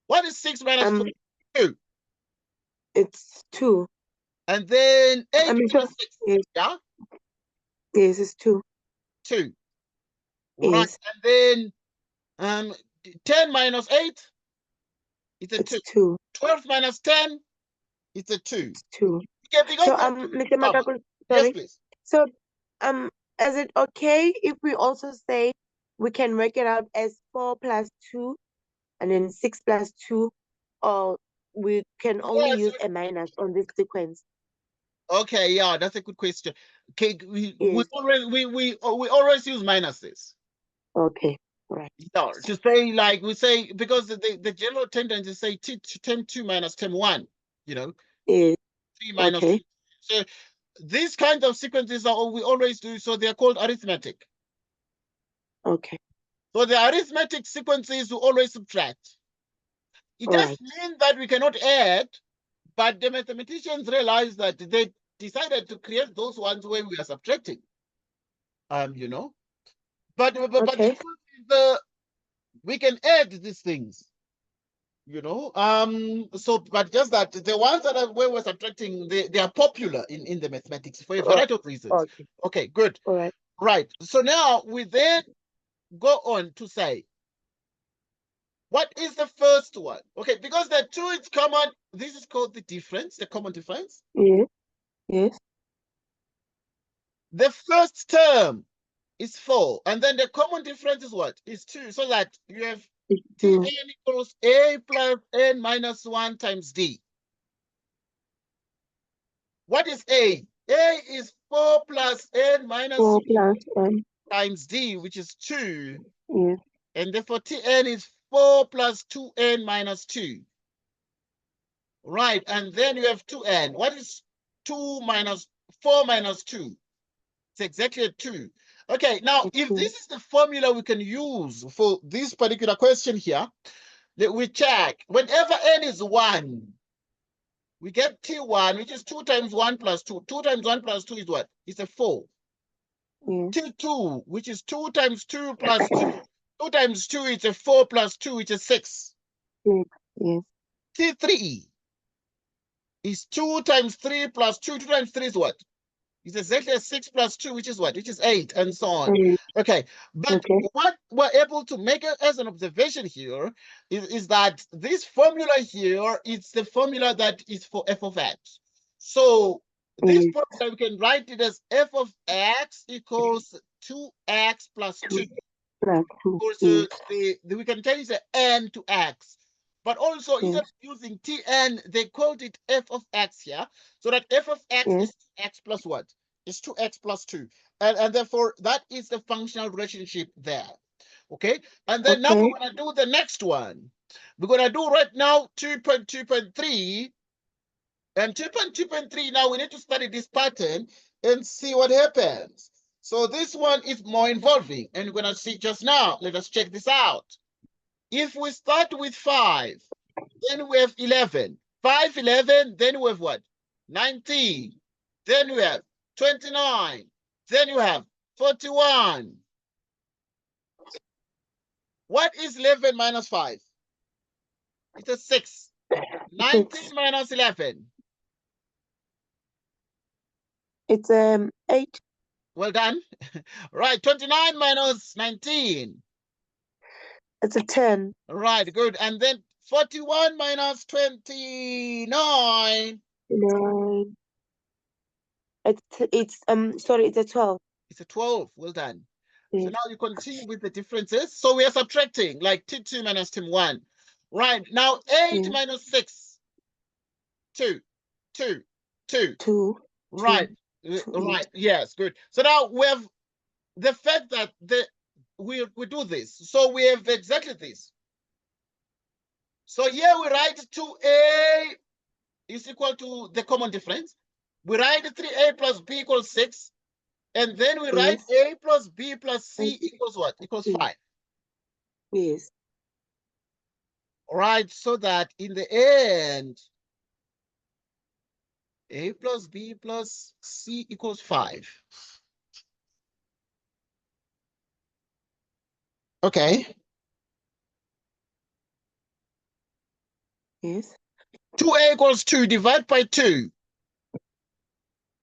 Speaker 2: What is 6 minus 4? 2.
Speaker 1: It's 2.
Speaker 2: And then 8 minus 6. Yeah?
Speaker 1: Yes, it's 2.
Speaker 2: 2. Right, and then 10 minus 8? It's 2.
Speaker 1: 2.
Speaker 2: 12 minus 10? It's a 2.
Speaker 1: 2.
Speaker 2: Okay, because
Speaker 1: So,
Speaker 2: the
Speaker 1: Mr. Makakul,
Speaker 2: yes,
Speaker 1: sorry.
Speaker 2: please.
Speaker 1: So, is it okay if we also say we can work it out as 4 plus 2 and then 6 plus 2, or we can only
Speaker 2: Yes.
Speaker 1: use a minus on this sequence?
Speaker 2: Okay, yeah, that's a good question. Okay, we
Speaker 1: Yes.
Speaker 2: always use minuses.
Speaker 1: Okay. Right.
Speaker 2: Yeah, to say like we say, because the general tendency is say term 2 minus term 1, you know,
Speaker 1: Yes.
Speaker 2: 3 minus
Speaker 1: Okay.
Speaker 2: 2. So these kinds of sequences are we always do, so they're called arithmetic.
Speaker 1: Okay.
Speaker 2: So the arithmetic sequences we always subtract. It
Speaker 1: All right.
Speaker 2: doesn't mean that we cannot add, but the mathematicians realized that they decided to create those ones where we are subtracting. You know, but
Speaker 1: Okay.
Speaker 2: we can add these things. You know, so but just that the ones that are where we're subtracting, they are popular in the mathematics for a variety of reasons.
Speaker 1: Okay.
Speaker 2: Okay, good.
Speaker 1: All right.
Speaker 2: Right. So now we then go on to say, what is the first one? Okay, because the 2 is common, this is called the difference, the common difference.
Speaker 1: Yes. Yes.
Speaker 2: The first term is 4, and then the common difference is what? Is 2, so that you have
Speaker 1: It's
Speaker 2: Tn
Speaker 1: 2.
Speaker 2: equals A plus N minus 1 times D. What is A? A is 4 plus N minus
Speaker 1: 4
Speaker 2: 1
Speaker 1: plus
Speaker 2: times D, which is 2.
Speaker 1: yes.
Speaker 2: And therefore Tn is 4 plus 2n minus 2. Right, and then you have 2n. What is 2 minus 4 minus 2? It's exactly a 2. Okay, now if this is the formula we can use for this particular question here, we check. Whenever n is 1, we get T1, which is 2 times 1 plus 2. 2 times 1 plus 2 is what? It's a 4.
Speaker 1: Yes.
Speaker 2: T2, which is 2 times 2 plus 2. 2 times 2 is a 4 plus 2, which is 6.
Speaker 1: 6. Yes.
Speaker 2: T3 is 2 times 3 plus 2. 2 times 3 is what? It's exactly a 6 plus 2, which is what? Which is 8, and so on. Okay, but what we're able to make as an observation here is that this formula here is the formula that is for f of x. So this formula, we can write it as f of x equals 2x plus 2. Also, we can change the n to x. But also, instead of using Tn, they called it f of x here. So that f of x is x plus what? It's 2x plus 2. And therefore, that is the functional relationship there. Okay? And then now we're going to do the next one. We're going to do right now 2.2.3. And 2.2.3, now we need to study this pattern and see what happens. So this one is more involving. And we're going to see just now. Let us check this out. If we start with 5, then we have 11. 5, 11, then we have what? 19. Then we have 29. Then you have 41. What is 11 minus 5? It's a 6. 19 minus 11.
Speaker 1: It's 8.
Speaker 2: Well done. Right, 29 minus 19.
Speaker 1: It's a 10.
Speaker 2: Right, good. And then 41 minus 29.
Speaker 1: 9. It's sorry, it's a 12.
Speaker 2: It's a 12. Well done. So now you continue with the differences. So we are subtracting like T2 minus T1. Right, now 8 minus 6. 2. 2. 2.
Speaker 1: 2.
Speaker 2: Right. Right. Yes, good. So now we have the fact that we do this. So we have exactly this. So here we write 2a is equal to the common difference. We write 3a plus b equals 6. And then we write a plus b plus c equals what? Equals 5.
Speaker 1: Yes.
Speaker 2: All right, so that in the end, a plus b plus c equals 5. Okay.
Speaker 1: Yes.
Speaker 2: 2a equals 2, divide by 2.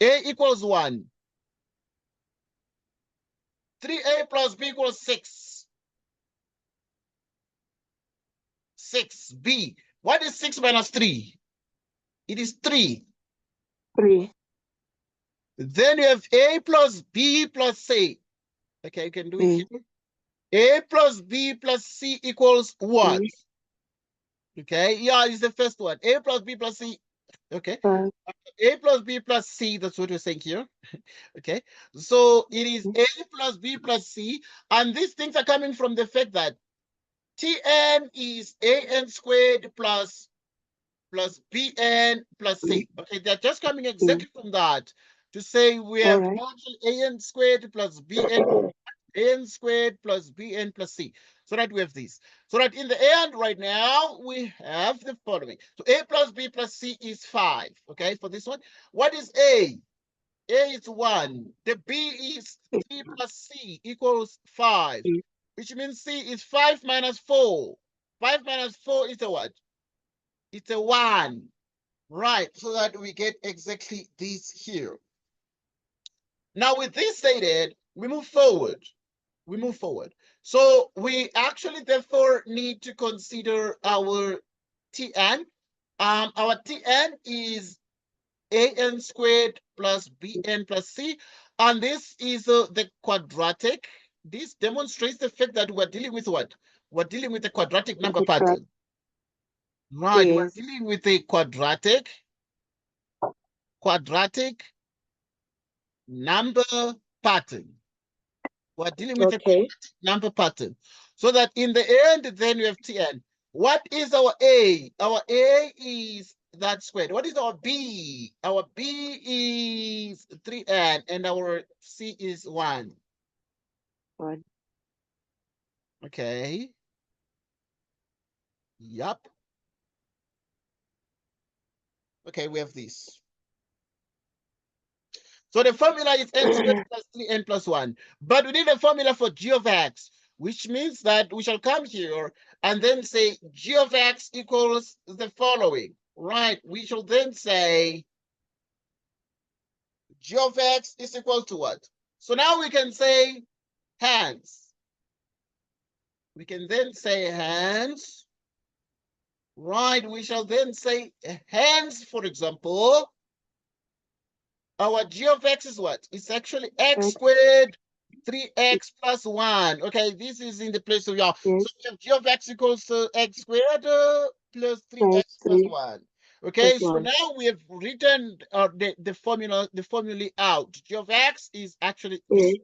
Speaker 2: A equals 1. 3a plus b equals 6. 6b. What is 6 minus 3? It is 3.
Speaker 1: 3.
Speaker 2: Then you have A plus B plus C. Okay, you can do it
Speaker 1: Yes.
Speaker 2: here. A plus B plus C equals what?
Speaker 1: Yes.
Speaker 2: Okay, yeah, it's the first one. A plus B plus C. Okay.
Speaker 1: 5.
Speaker 2: A plus B plus C, that's what we're saying here. Okay, so it is A plus B plus C, and these things are coming from the fact that Tn is an squared plus bn plus c. Okay, they're just coming exactly from that to say we
Speaker 1: All
Speaker 2: have
Speaker 1: right.
Speaker 2: partial an squared plus bn an squared plus bn plus c. So that we have this. So that in the end right now, we have the following. So a plus b plus c is 5. Okay, for this one. What is a? A is 1. The b is 3 plus c equals 5. Which means c is 5 minus 4. 5 minus 4 is a what? It's a 1. Right, so that we get exactly this here. Now with this stated, we move forward. So we actually therefore need to consider our Tn. Our Tn is an squared plus bn plus c, and this is the quadratic. This demonstrates the fact that we're dealing with what? We're dealing with a quadratic number pattern. Right, we're
Speaker 1: Yes.
Speaker 2: dealing with a quadratic number pattern. We're dealing with a
Speaker 1: Okay.
Speaker 2: quadratic number pattern. So that in the end, then we have Tn. What is our A? Our A is that squared. What is our B? Our B is 3n, and our C is 1.
Speaker 1: 1.
Speaker 2: Okay. Yup. Okay, we have this. So the formula is n squared plus 3n plus 1. But we need a formula for g of x, which means that we shall come here and then say g of x equals the following. Right, we shall then say g of x is equal to what? So now we can say hence. We can then say hence. Right, we shall then say hence, for example, our g of x is what? It's actually x squared 3x plus 1. Okay, this is in the place of y'all.
Speaker 1: Yes.
Speaker 2: So we have g of x equals to x squared plus 3x plus
Speaker 1: 3
Speaker 2: 1.
Speaker 1: plus
Speaker 2: Okay, so
Speaker 1: 1.
Speaker 2: now we have written the formula out. G of x is actually
Speaker 1: Yes.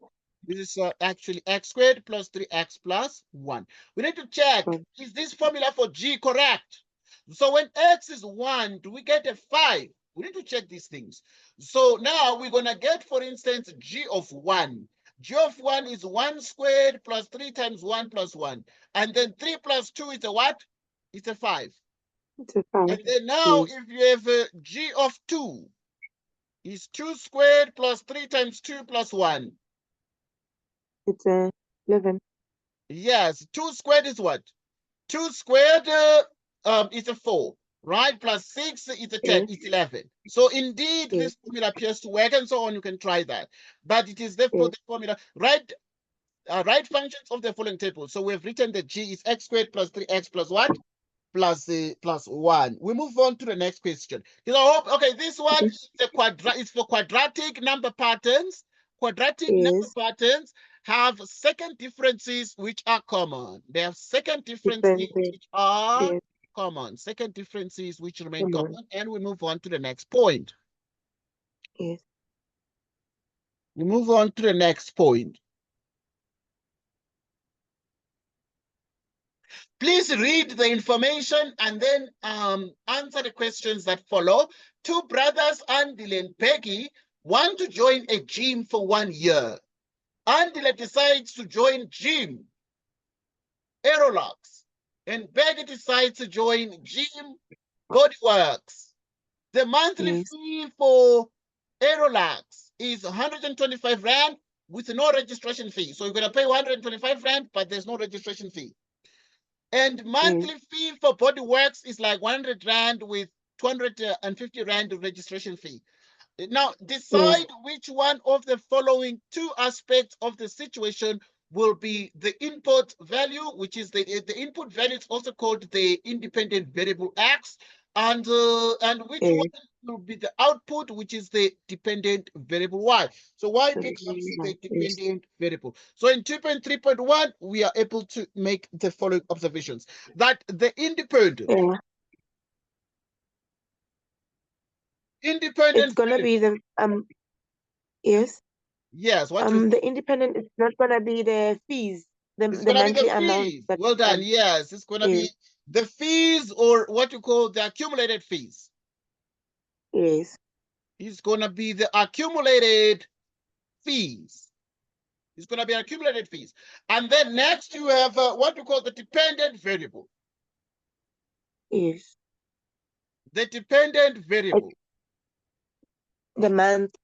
Speaker 2: this is actually x squared plus 3x plus 1. We need to check,
Speaker 1: 1.
Speaker 2: is this formula for g correct? So when x is 1, do we get a 5? We need to check these things. So now we're going to get, for instance, g of 1. G of 1 is 1 squared plus 3 times 1 plus 1. And then 3 plus 2 is a what? It's a 5.
Speaker 1: It's a 5.
Speaker 2: And then now
Speaker 1: Yes.
Speaker 2: if you have a g of 2, is 2 squared plus 3 times 2 plus 1.
Speaker 1: It's a 11.
Speaker 2: Yes, 2 squared is what? 2 squared is a 4, right? Plus 6 is a 10,
Speaker 1: Yes.
Speaker 2: it's 11. So indeed,
Speaker 1: Yes.
Speaker 2: this formula appears to work and so on. You can try that. But it is therefore
Speaker 1: Yes.
Speaker 2: the formula, right? Right functions of the following table. So we've written that g is x squared plus 3x plus what? Plus 1. We move on to the next question. Okay, this one
Speaker 1: Okay.
Speaker 2: is it's for quadratic number patterns. Quadratic number
Speaker 1: Yes.
Speaker 2: patterns have second differences which are common. They have second differences
Speaker 1: Differences.
Speaker 2: which are
Speaker 1: Yes.
Speaker 2: common. Second differences which remain
Speaker 1: Come on.
Speaker 2: common. And we move on to the next point.
Speaker 1: Yes.
Speaker 2: We move on to the next point. Please read the information and then answer the questions that follow. Two brothers, Andile and Beki, want to join a gym for 1 year. Andile decides to join gym, Aerolux, and Beki decides to join gym, Bodyworks. The monthly
Speaker 1: Yes.
Speaker 2: fee for Aerolux is 125 Rand with no registration fee. So you're going to pay 125 Rand, but there's no registration fee. And monthly fee for Bodyworks is like 100 Rand with 250 Rand registration fee. Now, decide which one of the following two aspects of the situation will be the input value, which is the input value is also called the independent variable X, and which
Speaker 1: yes,
Speaker 2: one will be the output, which is the dependent variable y. So y
Speaker 1: yes,
Speaker 2: becomes the
Speaker 1: yes,
Speaker 2: dependent variable. So in 2.3.1, we are able to make the following observations: that the independent
Speaker 1: yeah. It's gonna be
Speaker 2: variable,
Speaker 1: the yes.
Speaker 2: yes, what you
Speaker 1: The independent is not gonna be the fees,
Speaker 2: it's
Speaker 1: the
Speaker 2: gonna be the
Speaker 1: monthly amount
Speaker 2: fees.
Speaker 1: that
Speaker 2: Well done. Yes, it's gonna be
Speaker 1: yes,
Speaker 2: the fees, or what you call the accumulated fees.
Speaker 1: yes,
Speaker 2: It's gonna be the accumulated fees. It's gonna be accumulated fees. And then next you have what you call the dependent variable.
Speaker 1: yes.
Speaker 2: The dependent
Speaker 1: It's
Speaker 2: variable,
Speaker 1: the month,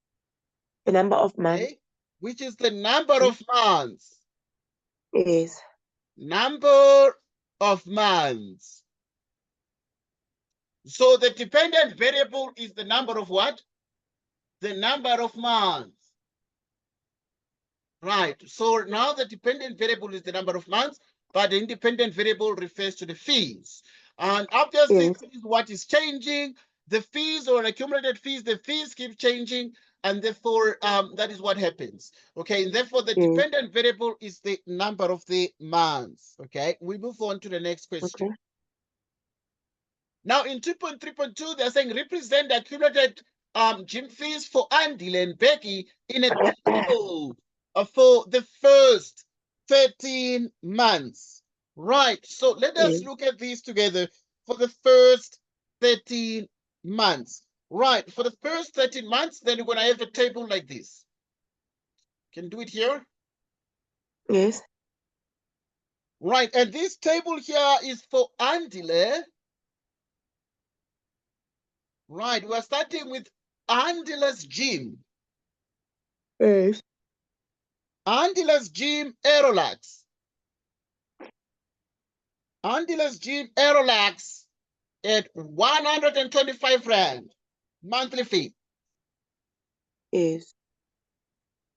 Speaker 1: the number of months.
Speaker 2: okay, which is the number of months.
Speaker 1: Yes,
Speaker 2: Number of months. So the dependent variable is the number of what? The number of months. Right. So now the dependent variable is the number of months, but the independent variable refers to the fees. And obviously,
Speaker 1: yes,
Speaker 2: this is what is changing. The fees or accumulated fees, the fees keep changing, and therefore that is what happens. Okay, and therefore the
Speaker 1: yes.
Speaker 2: dependent variable is the number of the months. Okay, we move on to the next question.
Speaker 1: Okay.
Speaker 2: Now in 2.3.2, they're saying represent the accumulated gym fees for Andile and Beki in a table for the first 13 months. Right, so let us
Speaker 1: Yes,
Speaker 2: look at these together for the first 13 months. Right, for the first 13 months, then you're going to have a table like this. Can do it here.
Speaker 1: yes,
Speaker 2: Right, and this table here is for Andile. Right, we're starting with Andile's gym.
Speaker 1: yes,
Speaker 2: Andile's gym Aerolax. Andile's gym Aerolax at 125 Rand monthly fee.
Speaker 1: yes.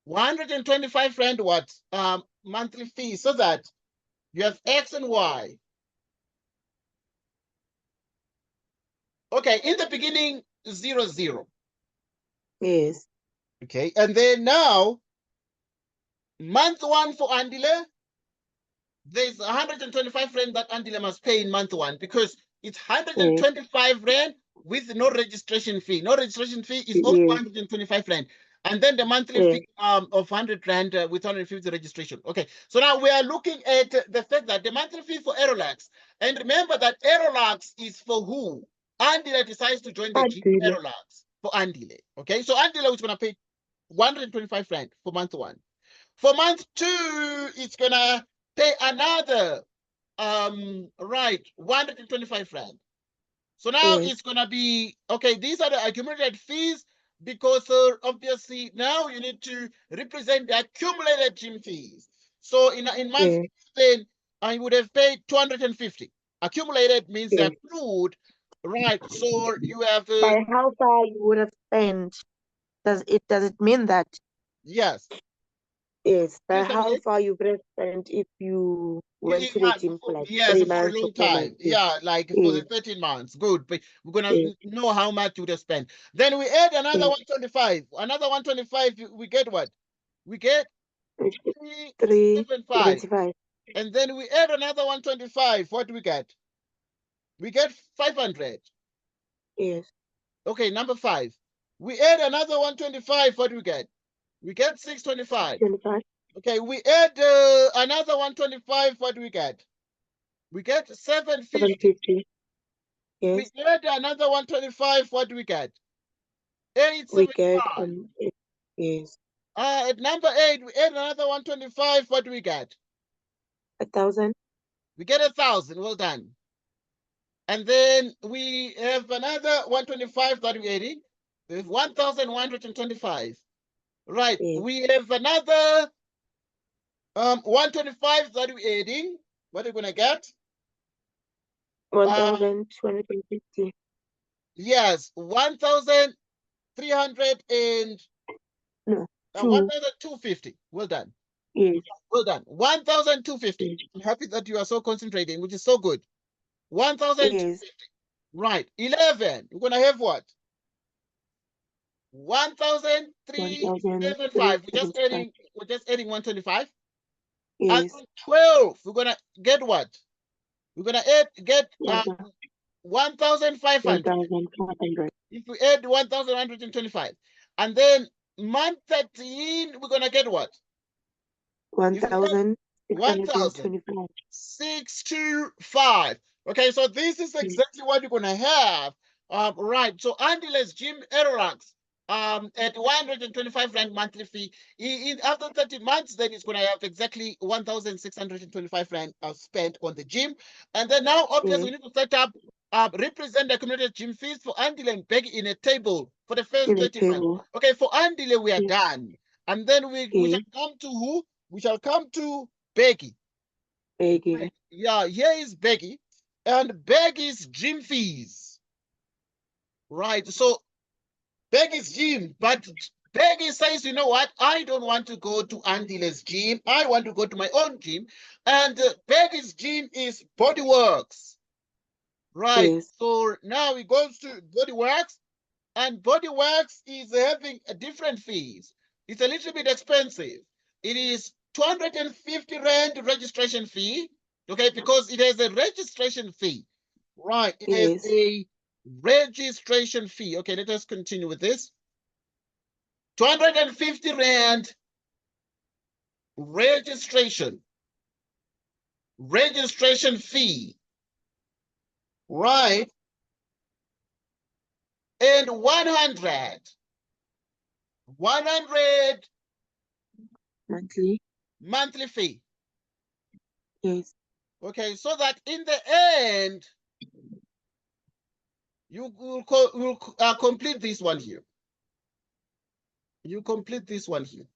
Speaker 2: 125 Rand what? Monthly fee, so that you have X and Y. Okay, in the beginning, 0, 0.
Speaker 1: Yes,
Speaker 2: Okay, and then now, month one for Andile, there's 125 Rand that Andile must pay in month one, because it's
Speaker 1: yes,
Speaker 2: 125 Rand with no registration fee. No registration fee is only
Speaker 1: yes,
Speaker 2: 125 Rand. And then the monthly
Speaker 1: yes.
Speaker 2: fee of 100 Rand with 150 registration. Okay, so now we are looking at the fact that the monthly fee for Aerolax, and remember that Aerolax is for who? Andile decides to join the
Speaker 1: I
Speaker 2: gym
Speaker 1: do know.
Speaker 2: Aerolax for Andile. Okay, so Andile is going to pay 125 Rand for month one. For month two, it's going to pay another 125 Rand. So now
Speaker 1: Yes,
Speaker 2: it's gonna be okay. These are the accumulated fees, because obviously now you need to represent the accumulated gym fees. So in month
Speaker 1: yes,
Speaker 2: then I would have paid 250. Accumulated means
Speaker 1: yes.
Speaker 2: accrued, right? So you have
Speaker 1: By how far you would have spent, does it mean that?
Speaker 2: yes.
Speaker 1: Yes, by
Speaker 2: Please come
Speaker 1: how
Speaker 2: again.
Speaker 1: far you would have spent if you went to the gym for like
Speaker 2: Yes,
Speaker 1: three
Speaker 2: for a
Speaker 1: months or
Speaker 2: long
Speaker 1: 4 months.
Speaker 2: time.
Speaker 1: Yes,
Speaker 2: Yeah, like for the
Speaker 1: yes,
Speaker 2: 13 months. Good. But we're gonna
Speaker 1: yes,
Speaker 2: know how much you would have spent. Then we add another
Speaker 1: yes.
Speaker 2: 125. Another 125, we get what? We get
Speaker 1: It's
Speaker 2: 375.
Speaker 1: 375.
Speaker 2: And then we add another 125. What do we get? We get 500.
Speaker 1: Yes,
Speaker 2: Okay, number 5. We add another 125. What do we get? We get 625.
Speaker 1: 625,
Speaker 2: Okay, we add another 125. What do we get? We get 750.
Speaker 1: 750.
Speaker 2: We
Speaker 1: Yes,
Speaker 2: add another 125. What do we get?
Speaker 1: we get
Speaker 2: 875.
Speaker 1: yes,
Speaker 2: At number 8, we add another 125. What do we get?
Speaker 1: 1,000.
Speaker 2: We get 1,000. Well done. And then we have another 125 that we're adding. We have 1,125. Right.
Speaker 1: Yes,
Speaker 2: We have another 125 that we're adding. What are we gonna get?
Speaker 1: 1,250.
Speaker 2: Yes, 1,300 and
Speaker 1: No, two.
Speaker 2: 1,250. Well done.
Speaker 1: Yes,
Speaker 2: Well done. 1,250.
Speaker 1: yes,
Speaker 2: I'm happy that you are so concentrating, which is so good.
Speaker 1: yes.
Speaker 2: 1,250. Right. 11. We're gonna have what? 1,375. We're just adding 125. And
Speaker 1: Yes.
Speaker 2: on 12, we're gonna get what? We're gonna get 1,500.
Speaker 1: 1,500.
Speaker 2: If we add 1,125. And then month 13, we're gonna get what? If we add
Speaker 1: 1,625.
Speaker 2: 1,625. Okay, so this is exactly what you're gonna have. Right. So Andile's gym Aerorax at 125 rand monthly fee. After 30 months, then it's gonna have exactly 1,625 rand spent on the gym. And then now obviously we need to set up represent the accumulated gym fees for Andile and Beki in a table for the first 30 months. Okay, for Andile, we are done. And then we shall come to who? We shall come to Beki.
Speaker 1: Beki.
Speaker 2: Right. Yeah, here is Beki. And Beki's gym fees. Right. So Beki's gym, but Beki says, you know what? I don't want to go to Andile's gym. I want to go to my own gym. And Beki's gym is Bodyworks. Right.
Speaker 1: Yes.
Speaker 2: So now he goes to Bodyworks, and Bodyworks is having a different fees. It's a little bit expensive. It is 250 rand registration fee, okay, because it has a registration fee. Right, it has a registration fee. Okay, let us continue with this. 250 rand registration fee. Right. And 100 monthly fee.
Speaker 1: Yes.
Speaker 2: Okay, so that in the end, you will complete this one here. You complete this one here,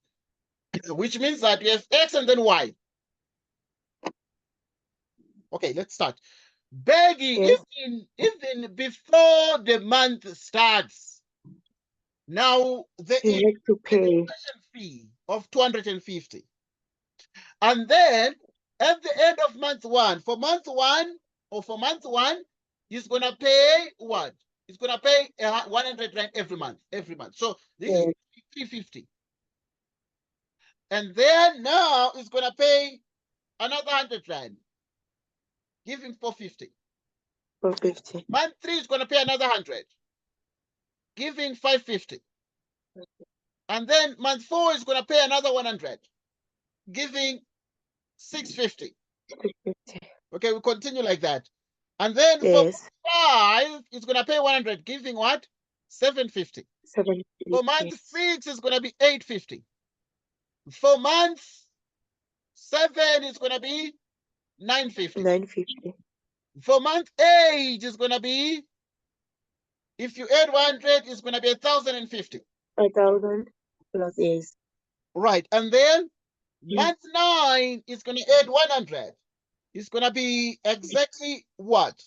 Speaker 2: which means that you have X and then Y. Okay, let's start. Beki, even before the month starts, now there is
Speaker 1: to pay
Speaker 2: a registration fee of 250. And then at the end of month one, for month one, he's gonna pay what? He's gonna pay 100 rand every month. So this is 350. And then now he's gonna pay another 100 rand. Give him 450.
Speaker 1: 450.
Speaker 2: Month three is gonna pay another 100. Give him 550. And then month four is gonna pay another 100. Giving 650. Okay, we continue like that. And then for month five, it's gonna pay 100, giving what? 750. For month six, it's gonna be 850. For month seven, it's gonna be 950. For month eight, it's gonna be, if you add 100, it's gonna be 1,050.
Speaker 1: 1,000 plus yes.
Speaker 2: Right, and then month nine is gonna add 100. It's gonna be exactly what?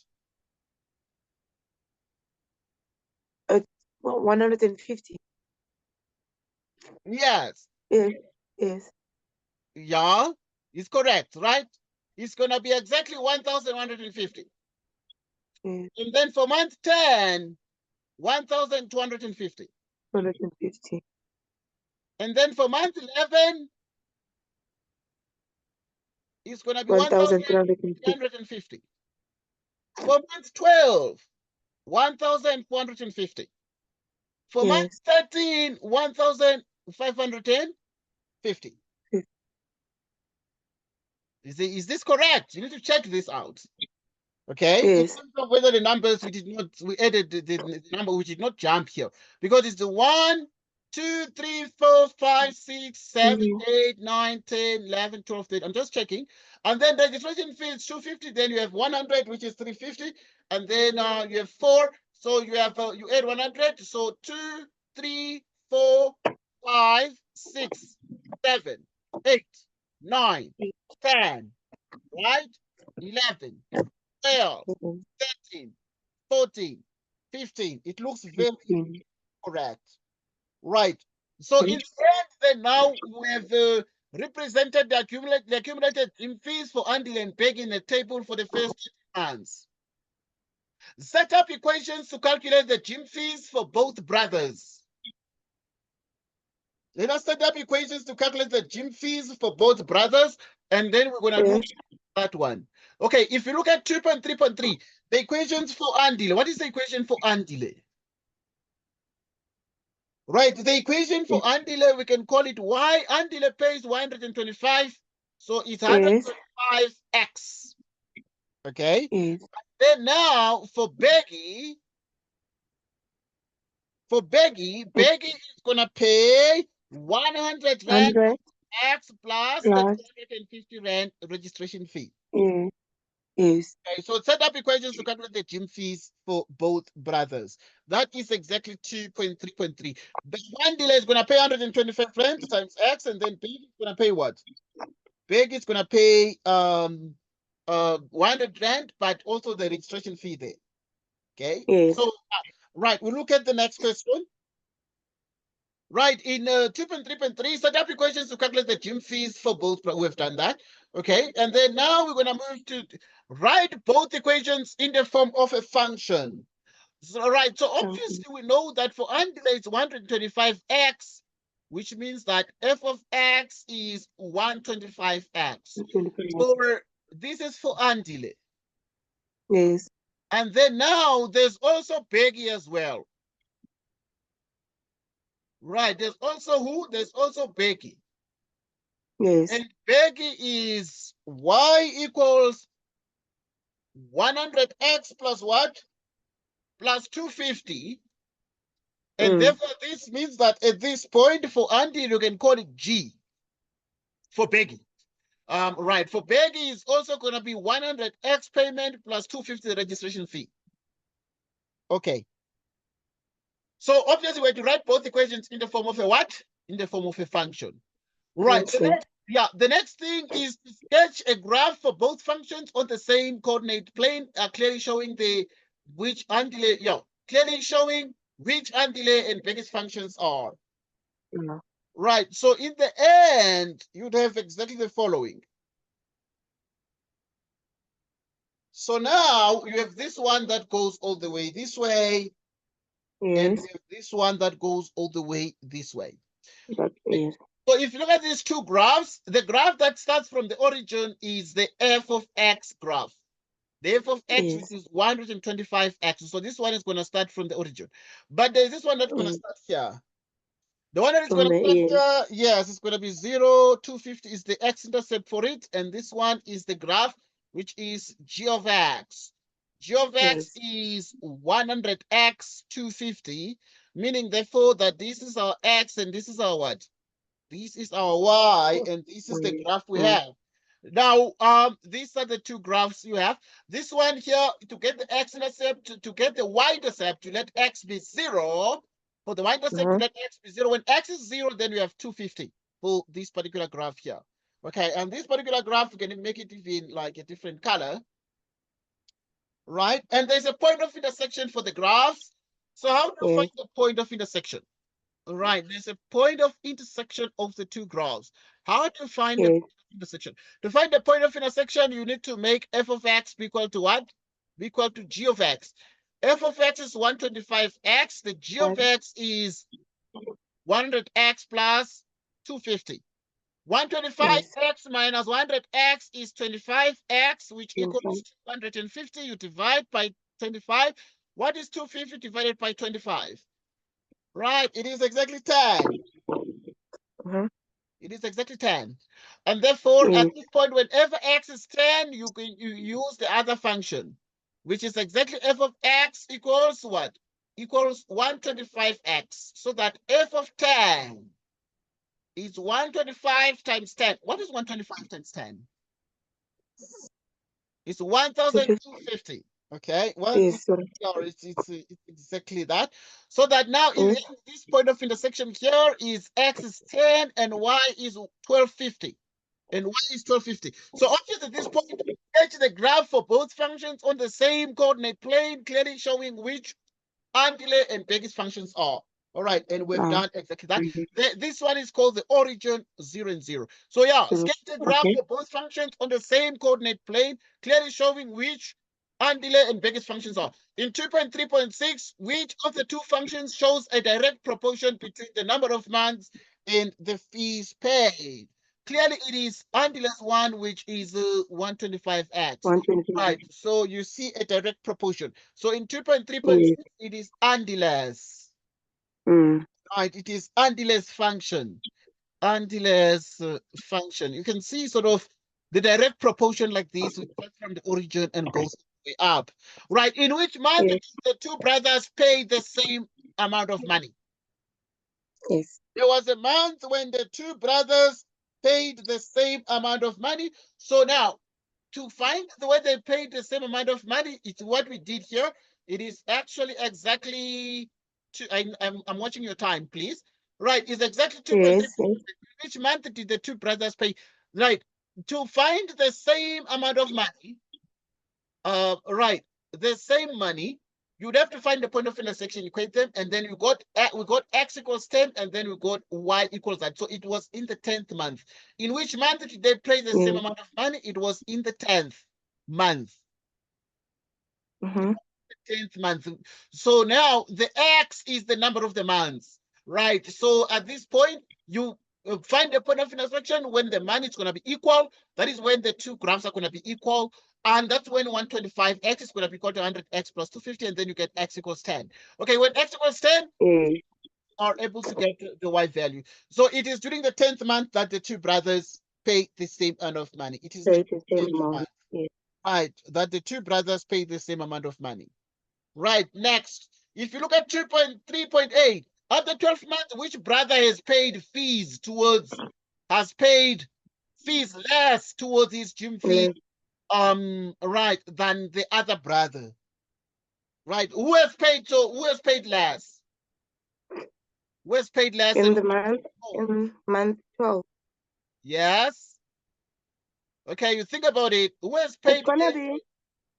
Speaker 1: 150.
Speaker 2: Yes.
Speaker 1: Yes.
Speaker 2: Yeah, it's correct, right? It's gonna be exactly 1,150.
Speaker 1: Yes.
Speaker 2: And then for month 10, 1,250.
Speaker 1: 150.
Speaker 2: And then for month 11, it's gonna be 1,350. For month 12, 1,450. For month 13, 1,550. Is this correct? You need to check this out. Okay, in terms of whether the numbers we added the number, we did not jump here because it's the 1, 2, 3, 4, 5, 6, 7, 8, 9, 10, 11, 12, 13. I'm just checking. And then the registration fee is 250. Then you have 100, which is 350. And then you have 4. So you have you add 100. So 2, 3, 4, 5, 6, 7, 8, 9, 10, right? 11. 12, 13, 14, 15. It looks very correct. Right. So in the end, then now we have represented the accumulated in fees for Andile and Beki in a table for the first 2 months. Set up equations to calculate the gym fees for both brothers. Let us set up equations to calculate the gym fees for both brothers, and then we're going to look at that one. Okay, if you look at 2.3.3, the equations for Andile. What is the equation for Andile? Right, the equation for Andile, we can call it Y. Andile pays 125, so it's 125x. Okay? Then now for Beki, Beki is going to pay 100 rand X plus the 250 rand registration fee.
Speaker 1: Yes.
Speaker 2: Okay, so set up equations to calculate the gym fees for both brothers. That is exactly 2.3.3. The one dealer is going to pay 125 rand times X, and then Big is going to pay what? Big is going to pay 100 rand, but also the registration fee there. Okay.
Speaker 1: Yes.
Speaker 2: So right, we look at the next question. Right, in 2.3.3, set up equations to calculate the gym fees for both. We've done that. Okay, and then now we're going to move to write both equations in the form of a function. So, right, so obviously we know that for Andile it's 125x, which means that f of x is 125x. So this is for Andile.
Speaker 1: Yes.
Speaker 2: And then now there's also Begi as well. Right, there's also who? There's also Beki.
Speaker 1: Yes.
Speaker 2: And Begi is y equals 100x plus what? Plus 250. And therefore, this means that at this point for Andy, you can call it G for Begi. Right, for Begi is also going to be 100x payment plus 250 registration fee. Okay. So obviously, we have to write both equations in the form of a what? In the form of a function. Right. The next thing is to sketch a graph for both functions on the same coordinate plane, clearly showing which Andile and Beki's functions are. Right. So in the end, you'd have exactly the following. So now you have this one that goes all the way this way, and you have this one that goes all the way this way. So if you look at these two graphs, the graph that starts from the origin is the f of x graph. The f of x, which is 125x. So this one is going to start from the origin. But there's this one that's going to start here. The one that is going to start here, yes, it's going to be 0, 250 is the x-intercept for it. And this one is the graph, which is g of x. G of x is 100x, 250, meaning therefore that this is our x and this is our what? This is our y, and this is the graph we have. Now, these are the two graphs you have. This one here, to get the x-intercept, to get the y-intercept, you let x be 0. For the y-intercept, you let x be 0. When x is 0, then you have 250 for this particular graph here. Okay, and this particular graph, we can make it even like a different color. Right, and there's a point of intersection for the graphs. So how do you find the point of intersection? Right, there's a point of intersection of the two graphs. How to find the point of intersection? To find the point of intersection, you need to make f of x be equal to what? Be equal to g of x. F of x is 125x. The g of x is 100x plus 250. 125x minus 100x is 25x, which equals 250. You divide by 25. What is 250 divided by 25? Right, it is exactly 10. It is exactly 10. And therefore, at this point, whenever x is 10, you use the other function, which is exactly f of x equals what? Equals 125x. So that f of 10 is 125 times 10. What is 125 times 10? It's 1,250. Okay, it's exactly that. So that now in this point of intersection here is x is 10 and y is 1250. And y is 1250. So obviously at this point, sketch the graph for both functions on the same coordinate plane, clearly showing which Andile and Beki's functions are. All right, and we've done exactly that. This one is called the origin 0 and 0. So yeah, sketch the graph for both functions on the same coordinate plane, clearly showing which Andile and Beki's functions are. In 2.3.6, which of the two functions shows a direct proportion between the number of months and the fees paid? Clearly, it is Andile's one, which is 125x.
Speaker 1: 125.
Speaker 2: Right, so you see a direct proportion. So in 2.3.6,
Speaker 1: Yes.
Speaker 2: it is Andile's.
Speaker 1: Mm.
Speaker 2: Right, it is Andile's function. Andile's function. You can see sort of the direct proportion like this, which starts from the origin and goes way up. Right, in which month
Speaker 1: Yes.
Speaker 2: did the two brothers pay the same amount of money?
Speaker 1: Yes.
Speaker 2: There was a month when the two brothers paid the same amount of money. So now, to find the way they paid the same amount of money, it's what we did here. It is actually exactly I'm watching your time, please. Right, it's exactly 2.3.
Speaker 1: Yes. Yes.
Speaker 2: Which month did the two brothers pay? Right, to find the same amount of money, right, the same money, you'd have to find the point of intersection, equate them, and then we got x equals 10, and then we got y equals that. So it was in the 10th month. In which month did they pay the same
Speaker 1: Yes.
Speaker 2: amount of money? It was in the 10th month.
Speaker 1: Mm-hmm.
Speaker 2: 10th month. So now the x is the number of the months, right? So at this point, you find the point of intersection when the money is going to be equal. That is when the two graphs are going to be equal. And that's when 125x is going to be equal to 100x plus 250, and then you get x equals 10. Okay, when x equals 10,
Speaker 1: Yes.
Speaker 2: are able to get the y value. So it is during the 10th month that the two brothers pay the same amount of money. It is
Speaker 1: So
Speaker 2: the
Speaker 1: it is the
Speaker 2: 10th
Speaker 1: amount.
Speaker 2: month,
Speaker 1: Yes.
Speaker 2: right, that the two brothers pay the same amount of money. Right, next. If you look at 2.3.8, at the 12th month, which brother has paid fees less towards his gym fee,
Speaker 1: Yes.
Speaker 2: right, than the other brother? Right, who has paid less? Who has paid less?
Speaker 1: In
Speaker 2: And
Speaker 1: the month. In month 12.
Speaker 2: yes. Okay, you think about it. Who has
Speaker 1: It's
Speaker 2: paid
Speaker 1: gonna
Speaker 2: less?
Speaker 1: be.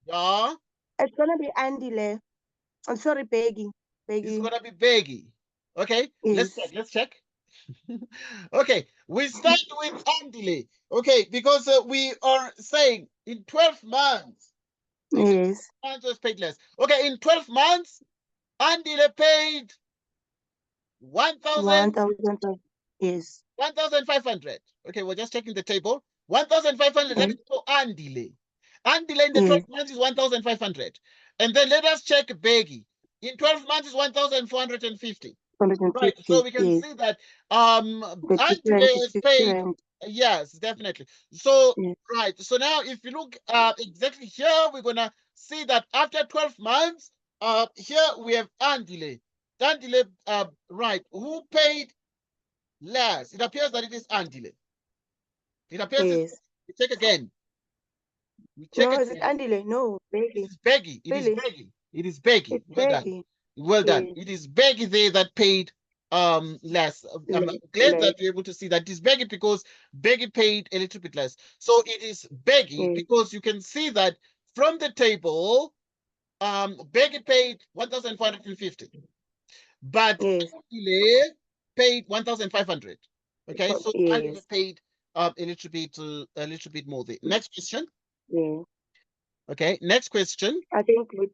Speaker 2: Yeah,
Speaker 1: It's gonna be Andile. I'm sorry, Beki.
Speaker 2: it's
Speaker 1: Beki.
Speaker 2: gonna be Beggy. Okay, let's check.
Speaker 1: Yes.
Speaker 2: Let's check. Okay, we start with Andile. Okay, because we are saying in 12 months,
Speaker 1: Yes.
Speaker 2: months was paid less. Okay, in 12 months, Andile paid 1,000,
Speaker 1: 1,000. Yes.
Speaker 2: 1,500. Okay, we're just checking the table. 1,500, that
Speaker 1: Yes.
Speaker 2: is for Andile. Andile in the 12
Speaker 1: Yes.
Speaker 2: months is 1,500. And then let us check Beggy. In 12 months is 1,450. Right, so
Speaker 1: 150.
Speaker 2: we can
Speaker 1: Yes.
Speaker 2: see that
Speaker 1: The difference
Speaker 2: Andile
Speaker 1: is
Speaker 2: is
Speaker 1: 50
Speaker 2: paid.
Speaker 1: rand.
Speaker 2: Yes, definitely. So
Speaker 1: Yes.
Speaker 2: right, so now if you look exactly here, we're gonna see that after 12 months, here we have Andile. Andile, right, who paid less? It appears that it is Andile. It appears it's,
Speaker 1: Yes.
Speaker 2: we check again. We check
Speaker 1: No, is it
Speaker 2: again.
Speaker 1: Andile? No,
Speaker 2: It
Speaker 1: Beki.
Speaker 2: is Beggy. It is
Speaker 1: Really?
Speaker 2: Beggy. It is Beggy.
Speaker 1: It's
Speaker 2: Well done.
Speaker 1: Beki.
Speaker 2: Well done.
Speaker 1: Yes.
Speaker 2: It is Beggy there that paid less. I'm
Speaker 1: Less.
Speaker 2: glad
Speaker 1: Less.
Speaker 2: that you're able to see that it is Beggy because Beggy paid a little bit less. So it is Beggy
Speaker 1: Yes.
Speaker 2: because you can see that from the table, Beggy paid 1,450, but
Speaker 1: Yes.
Speaker 2: Andile paid 1,500. Okay, so
Speaker 1: Yes.
Speaker 2: Andile paid a little bit more there. Next question.
Speaker 1: Yes.
Speaker 2: Okay, next question.
Speaker 1: I think we're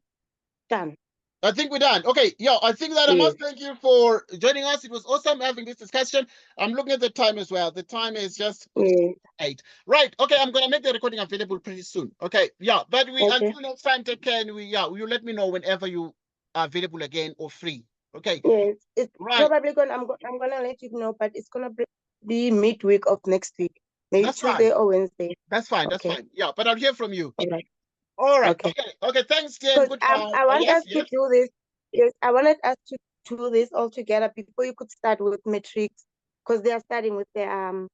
Speaker 1: done.
Speaker 2: I think we're done. Okay, yeah, I think that I
Speaker 1: Yes.
Speaker 2: must thank you for joining us. It was awesome having this discussion. I'm looking at the time as well. The time is just
Speaker 1: Yes.
Speaker 2: 8. Right, okay, I'm gonna make the recording available pretty soon. Okay, yeah, but we
Speaker 1: Okay.
Speaker 2: until next time, take care, and you let me know whenever you are available again or free. Okay,
Speaker 1: Yes. It's
Speaker 2: right.
Speaker 1: probably gonna. I'm gonna let you know, but it's gonna be midweek of next week, maybe
Speaker 2: That's fine.
Speaker 1: Tuesday or Wednesday.
Speaker 2: That's fine. That's
Speaker 1: Okay.
Speaker 2: fine. Yeah, but I'll hear from you.
Speaker 1: All right.
Speaker 2: All right.
Speaker 1: Okay.
Speaker 2: Okay. Okay. Thanks, dear, and
Speaker 1: Because
Speaker 2: goodbye.
Speaker 1: I want
Speaker 2: Yes,
Speaker 1: us to
Speaker 2: yes.
Speaker 1: do this. Yes, I wanted us to do this all together before you could start with matrix, because they are starting with the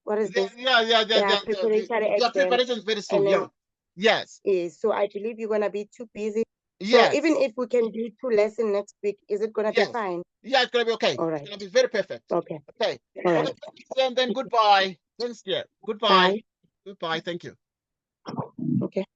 Speaker 1: what is this?
Speaker 2: Yeah.
Speaker 1: Their preparatory
Speaker 2: The
Speaker 1: exam,
Speaker 2: preparation is very soon.
Speaker 1: and
Speaker 2: Yeah.
Speaker 1: then
Speaker 2: Yes.
Speaker 1: so I believe you're gonna be too busy. So even
Speaker 2: Yes.
Speaker 1: if we can do 2 lessons next week, is it gonna be
Speaker 2: Yes.
Speaker 1: fine?
Speaker 2: Yeah, it's gonna be okay.
Speaker 1: All
Speaker 2: It's
Speaker 1: right.
Speaker 2: gonna be very perfect.
Speaker 1: Okay.
Speaker 2: Okay.
Speaker 1: All
Speaker 2: Okay.
Speaker 1: right.
Speaker 2: Then goodbye. Thanks, dear. Goodbye.
Speaker 1: Bye.
Speaker 2: Goodbye. Thank you.
Speaker 1: Okay.